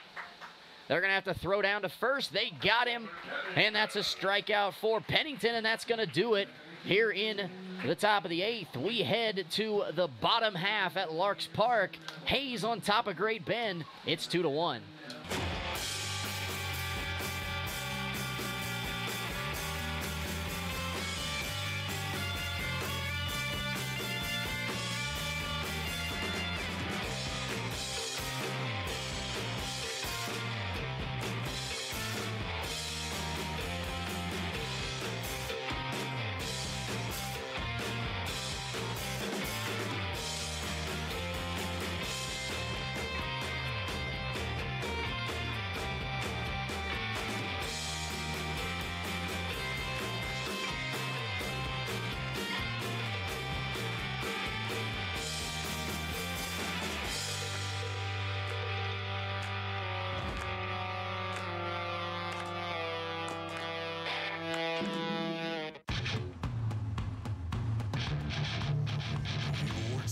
They're going to have to throw down to first. They got him, and that's a strikeout for Pennington, and that's going to do it here in the top of the 8th. We head to the bottom half at Larks Park. Hayes on top of Great Bend. It's 2-1.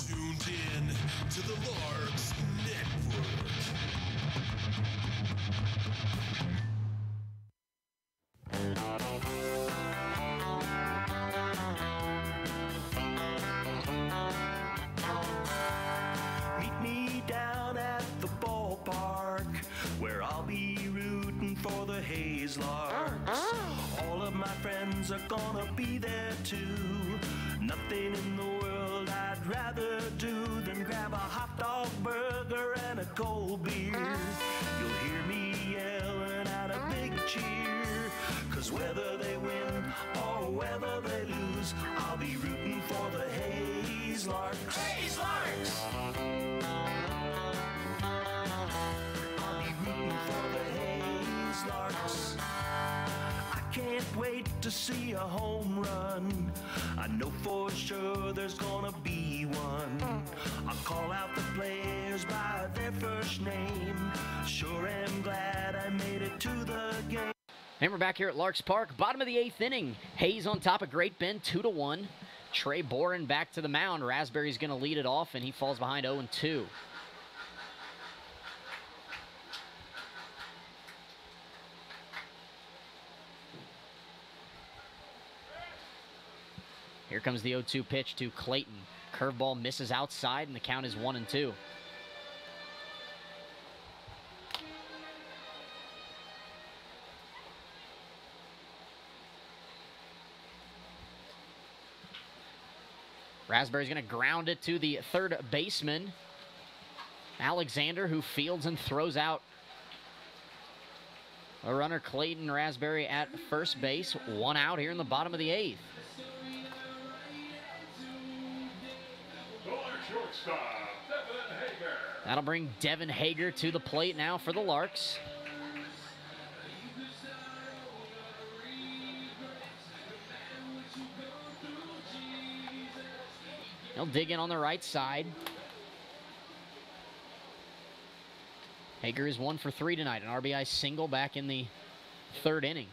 You're tuned in to the Larks Network.
Meet me down at the ballpark, where I'll be rooting for the Hayes Larks. All of my friends are gonna be there too. Nothing in the world I'd rather do than grab a hot dog burger and a cold beer. You'll hear me yelling out a big cheer, 'cause whether they win or whether they lose, I'll be rooting for the Hayes Larks. Hayes Larks! I'll be rooting for the Hayes Larks. I can't wait to see a home run. I know for sure there's gonna be one. I'll call out the players by their first name. Sure am glad I made it to the game.
And we're back here at Larks Park, bottom of the 8th inning. Hayes on top of Great Bend, 2-1. Trey Boren back to the mound. Raspberry's going to lead it off, and he falls behind 0-2. Here comes the 0-2 pitch to Clayton. Curveball misses outside, and the count is 1-2. Raspberry's going to ground it to the third baseman, Alexander, who fields and throws out a runner, Clayton Raspberry, at first base. One out here in the bottom of the 8th.
Shortstop, Devin Hager.
That'll bring Devin Hager to the plate now for the Larks. He'll dig in on the right side. Hager is 1 for 3 tonight, an RBI single back in the 3rd inning.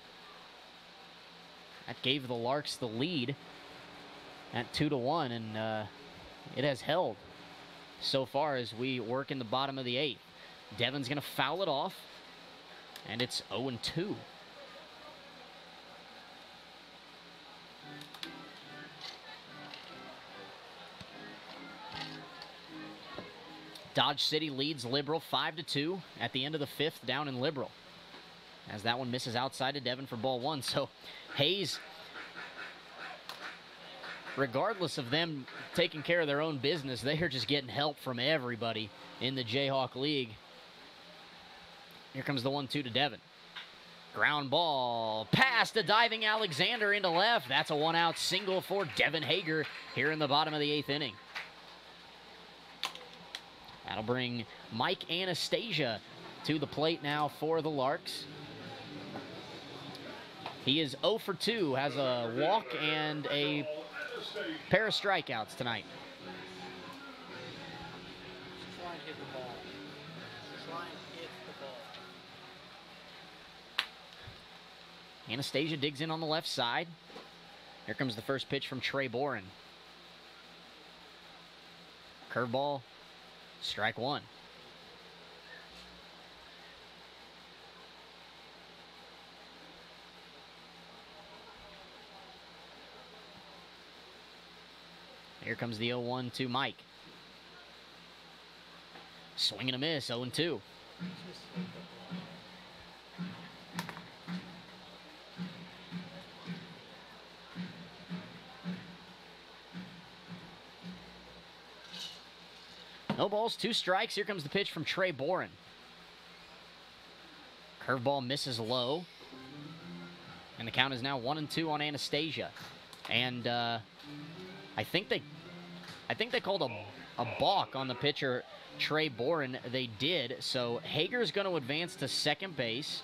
That gave the Larks the lead at 2-1, and it has held so far as we work in the bottom of the 8th. Devin's going to foul it off, and it's 0-2. Dodge City leads Liberal 5-2 at the end of the 5th down in Liberal, as that one misses outside to Devin for ball 1. So Hayes, regardless of them taking care of their own business, they are just getting help from everybody in the Jayhawk League. Here comes the 1-2 to Devin. Ground ball, past a diving Alexander into left. That's a 1-out single for Devin Hager here in the bottom of the 8th inning. That'll bring Mike Anastasia to the plate now for the Larks. He is 0 for 2, has a walk and a pair of strikeouts tonight.
This line hit the ball. This line hit the ball.
Anastasia digs in on the left side. Here comes the first pitch from Trey Boren. Curveball, strike 1. Here comes the 0-1 to Mike. Swing and a miss, 0-2. No balls, 2 strikes. Here comes the pitch from Trey Boren. Curveball misses low. And the count is now 1-2 on Anastasia. And I think they called a balk on the pitcher, Trey Boren. They did. So Hager's going to advance to second base.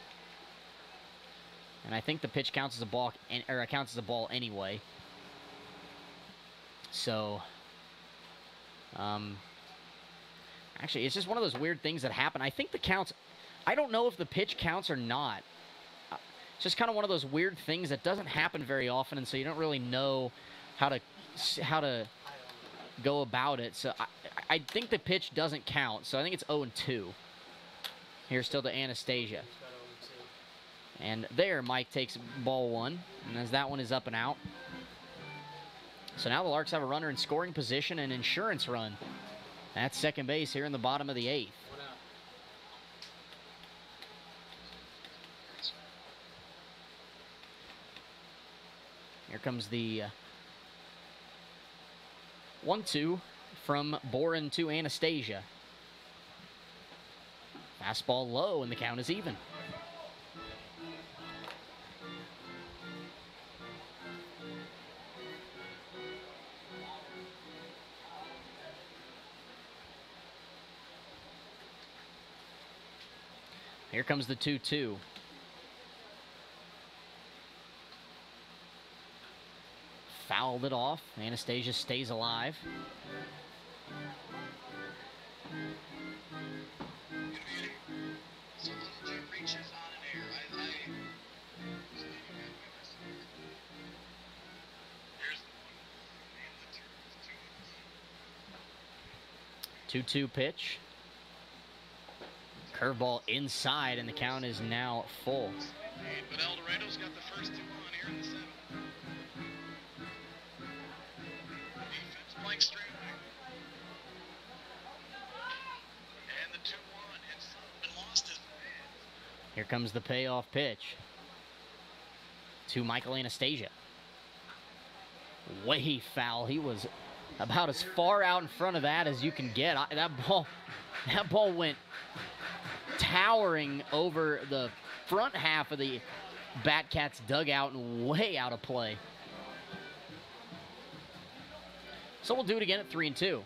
And I think the pitch counts as a balk, or counts as a ball anyway. So, actually, it's just one of those weird things that happen. I think the counts, I don't know if the pitch counts or not. It's just kind of one of those weird things that doesn't happen very often, and so you don't really know how to go about it. So I think the pitch doesn't count, so I think it's 0-2. Here's still to Anastasia. And there, Mike takes ball 1, and as that one is up and out. So now the Larks have a runner in scoring position, and insurance run at second base here in the bottom of the 8th. Here comes the 1-2 from Boren to Anastasia. Fastball low, and the count is even. Here comes the 2-2. Fouled it off. Anastasia stays alive. Two-two pitch. Curveball inside, and the count is now full.
But Eldorado's got the first 2 on here in the 7th. Defense playing straight away. And the 2-1, and Sullivan lost his man.
Here comes the payoff pitch to Michael Anastasia. Way foul. He was about as far out in front of that as you can get. That ball went towering over the front half of the Batcats dugout and way out of play. So we'll do it again at 3-2.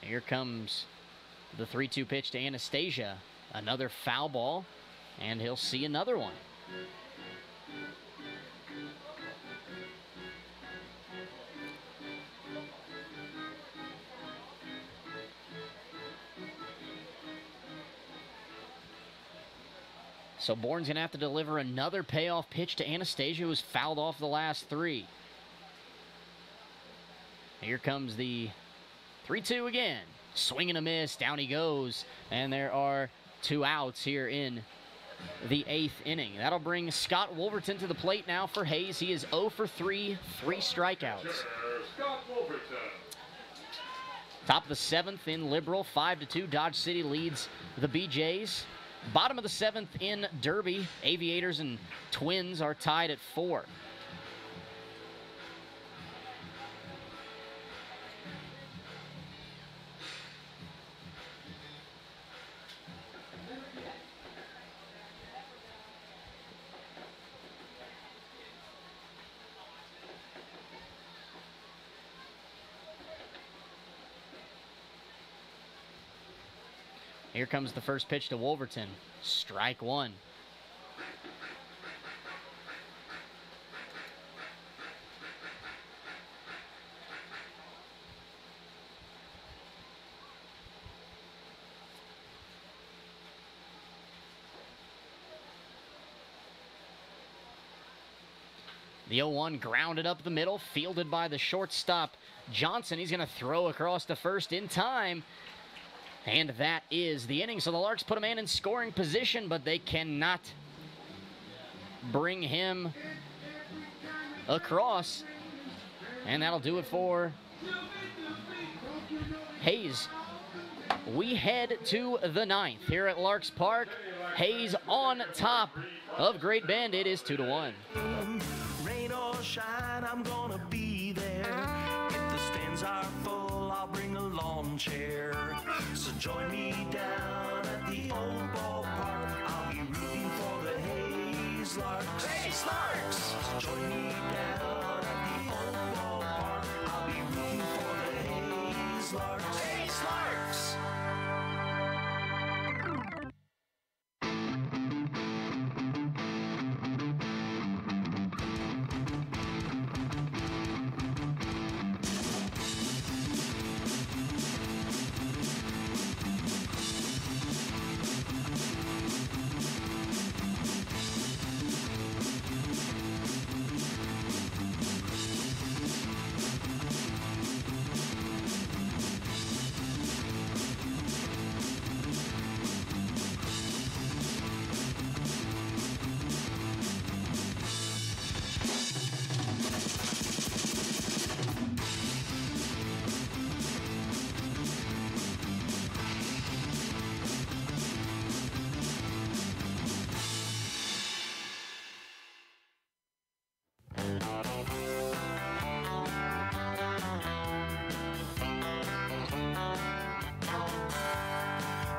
Here comes the 3-2 pitch to Anastasia. Another foul ball, and he'll see another one. So Bourne's going to have to deliver another payoff pitch to Anastasia, who's fouled off the last three. Here comes the 3-2 again. Swing and a miss. Down he goes. And there are 2 outs here in the 8th inning. That'll bring Scott Wolverton to the plate now for Hayes. He is 0 for 3, 3 strikeouts.
Scott Wolverton.
Top of the 7th in Liberal, 5-2. Dodge City leads the BJs. Bottom of the 7th in Derby. Aviators and Twins are tied at 4. Here comes the first pitch to Wolverton. Strike 1. The 0-1 grounded up the middle, fielded by the shortstop Johnson. He's going to throw across to first in time. And that is the inning. So the Larks put a man in scoring position, but they cannot bring him across. And that'll do it for Hayes. We head to the 9th here at Larks Park. Hayes on top of Great Bend. It is 2-1.
Rain or shine, I'm gonna be there. If the stands are full, I'll bring a lawn chair. So join me down at the old ballpark. I'll be rooting for the Hayes Larks. Hayes Larks! So join me down at the old ballpark. I'll be rooting for the Hayes Larks. Hayes Larks!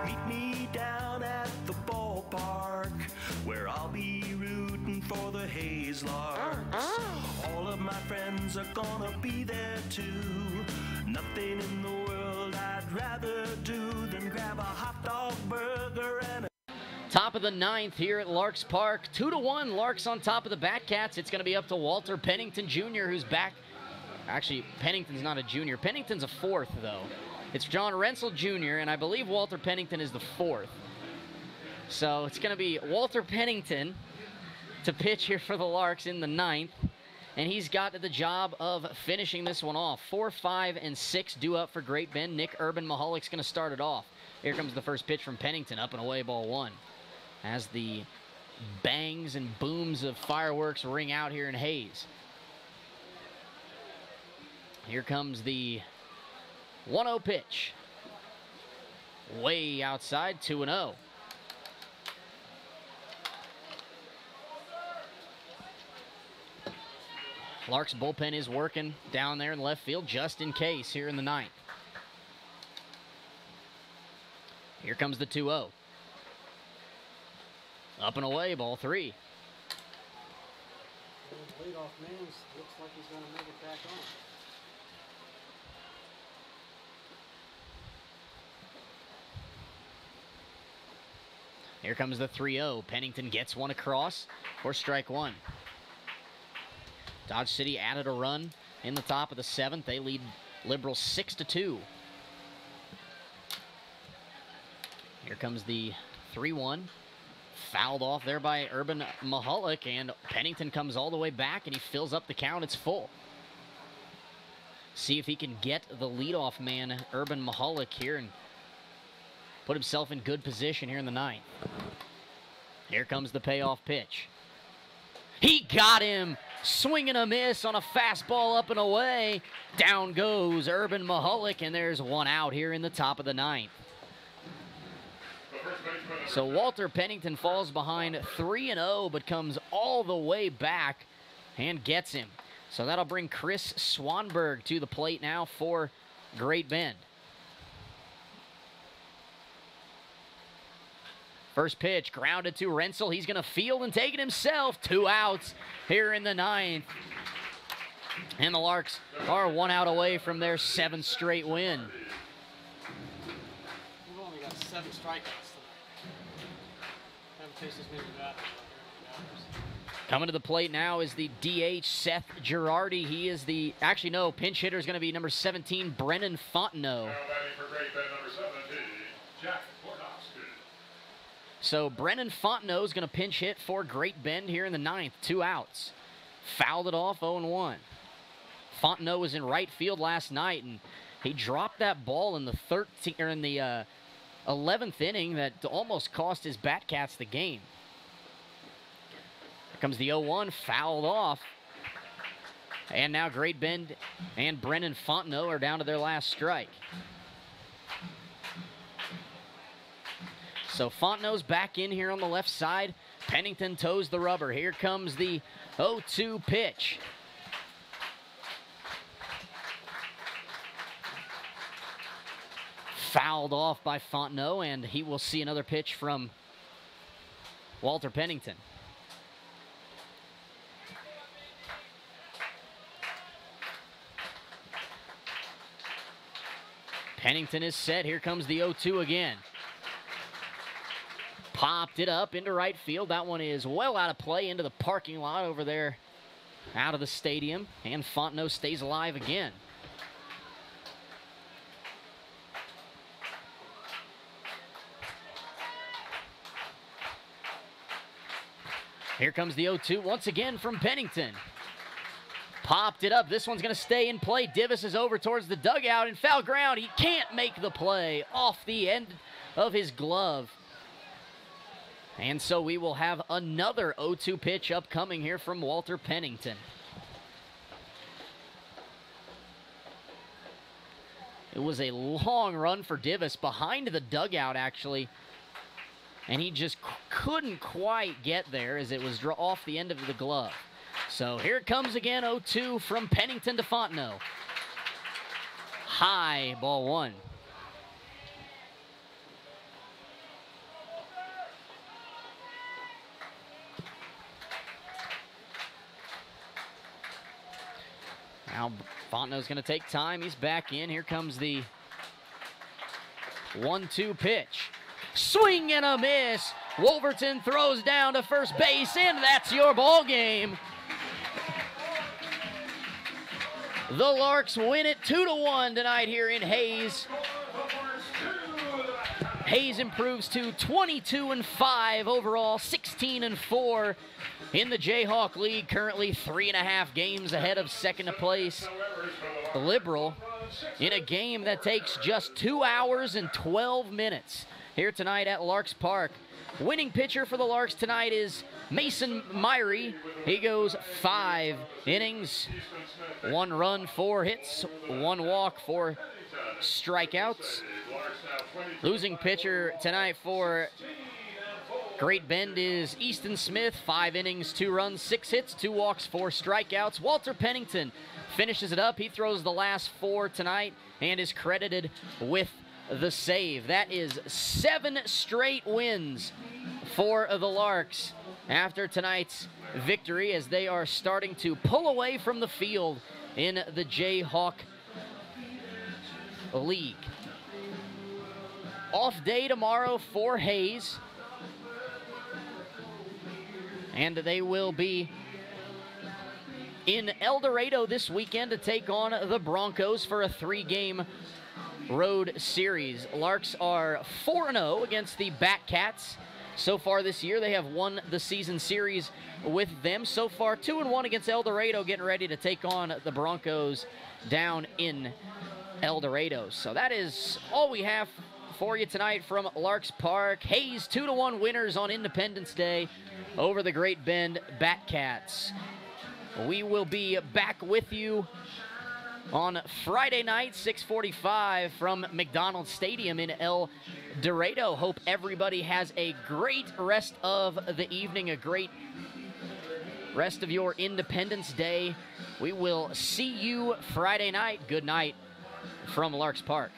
Meet me down at the ballpark, where I'll be rooting for the Hayes Larks. All of my friends are gonna be there too. Nothing in the world I'd rather do than grab a hot dog burger and a
Top of the 9th here at Larks Park. 2-1, Larks on top of the Batcats. It's going to be up to Walter Pennington Jr., who's back. Actually, Pennington's not a junior. Pennington's a 4th, though. It's John Rensel Jr., and I believe Walter Pennington is the 4th. So it's going to be Walter Pennington to pitch here for the Larks in the 9th. And he's got the job of finishing this one off. 4, 5, and 6 due up for Great Bend. Nick Urban Mahalik going to start it off. Here comes the first pitch from Pennington, up and away, ball 1. As the bangs and booms of fireworks ring out here in Hayes. Here comes the 1-0 pitch. way outside, 2-0. Larks bullpen is working down there in left field just in case here in the ninth. Here comes the 2-0. Up and away, ball 3.
The leadoff man looks like he's going to make it back on.
Here comes the 3-0. Pennington gets one across for strike 1. Dodge City added a run in the top of the 7th. They lead Liberals 6-2. Here comes the 3-1. Fouled off there by Urban Mahalik, and Pennington comes all the way back, and he fills up the count. It's full. See if he can get the leadoff man, Urban Mahalik, here and put himself in good position here in the ninth. Here comes the payoff pitch. He got him! Swing and a miss on a fastball up and away. Down goes Urban Mahalik, and there's one out here in the top of the ninth. So Walter Pennington falls behind 3-0, but comes all the way back and gets him. So that'll bring Chris Swanberg to the plate now for Great Bend. First pitch, grounded to Rensel. He's going to field and take it himself. 2 outs here in the ninth. And the Larks are 1 out away from their 7th straight win.
We've only got 7 strikeouts tonight. Haven't faced as many batters.
Coming to the plate now is the DH, Seth Girardi. He is the, actually no, pinch hitter is going to be number 17, Brennan Fontenot.
Now batting for Great Bend, number 17, Jack Bornowski.
So Brennan Fontenot is going to pinch hit for Great Bend here in the ninth. 2 outs. Fouled it off, 0-1. Fontenot was in right field last night, and he dropped that ball in the 11th inning that almost cost his Batcats the game. Here comes the 0-1, fouled off. And now Great Bend and Brennan Fontenot are down to their last strike. So Fontenot's back in here on the left side. Pennington toes the rubber. Here comes the 0-2 pitch. Fouled off by Fontenot, and he will see another pitch from Walter Pennington. Pennington is set. Here comes the 0-2 again. Popped it up into right field. That one is well out of play into the parking lot over there out of the stadium. And Fontenot stays alive again. Here comes the 0-2 once again from Pennington. Popped it up. This one's going to stay in play. Divis is over towards the dugout in foul ground. He can't make the play off the end of his glove. And so we will have another 0-2 pitch upcoming here from Walter Pennington. It was a long run for Divis behind the dugout, actually. And he just couldn't quite get there as it was off the end of the glove. So here it comes again, 0-2 from Pennington to Fontenot. High, ball 1. Now Fontenot's going to take time. He's back in. Here comes the 1-2 pitch. Swing and a miss. Wolverton throws down to first base, and that's your ball game. The Larks win it 2-1 tonight here in Hayes. Hayes improves to 22-5 overall, 16-4 in the Jayhawk League. Currently 3.5 games ahead of second place Liberal in a game that takes just 2 hours and 12 minutes here tonight at Larks Park. Winning pitcher for the Larks tonight is Mason Myrie. He goes 5 innings, 1 run, 4 hits, 1 walk, 4 strikeouts. Losing pitcher tonight for Great Bend is Easton Smith. 5 innings, 2 runs, 6 hits, 2 walks, 4 strikeouts. Walter Pennington finishes it up. He throws the last 4 tonight and is credited with the save. That is 7 straight wins for the Larks after tonight's victory, as they are starting to pull away from the field in the Jayhawk League. Off day tomorrow for Hayes, and they will be in El Dorado this weekend to take on the Broncos for a 3-game road series. Larks are 4-0 against the Batcats. So far this year, they have won the season series with them. So far, 2-1 against El Dorado, getting ready to take on the Broncos down in El Dorado. So that is all we have for you tonight from Larks Park. Hayes 2-1 winners on Independence Day over the Great Bend Batcats. We will be back with you on Friday night, 6:45 from McDonald's Stadium in El Dorado. Hope everybody has a great rest of the evening, a great rest of your Independence Day. We will see you Friday night. Good night from Larks Park.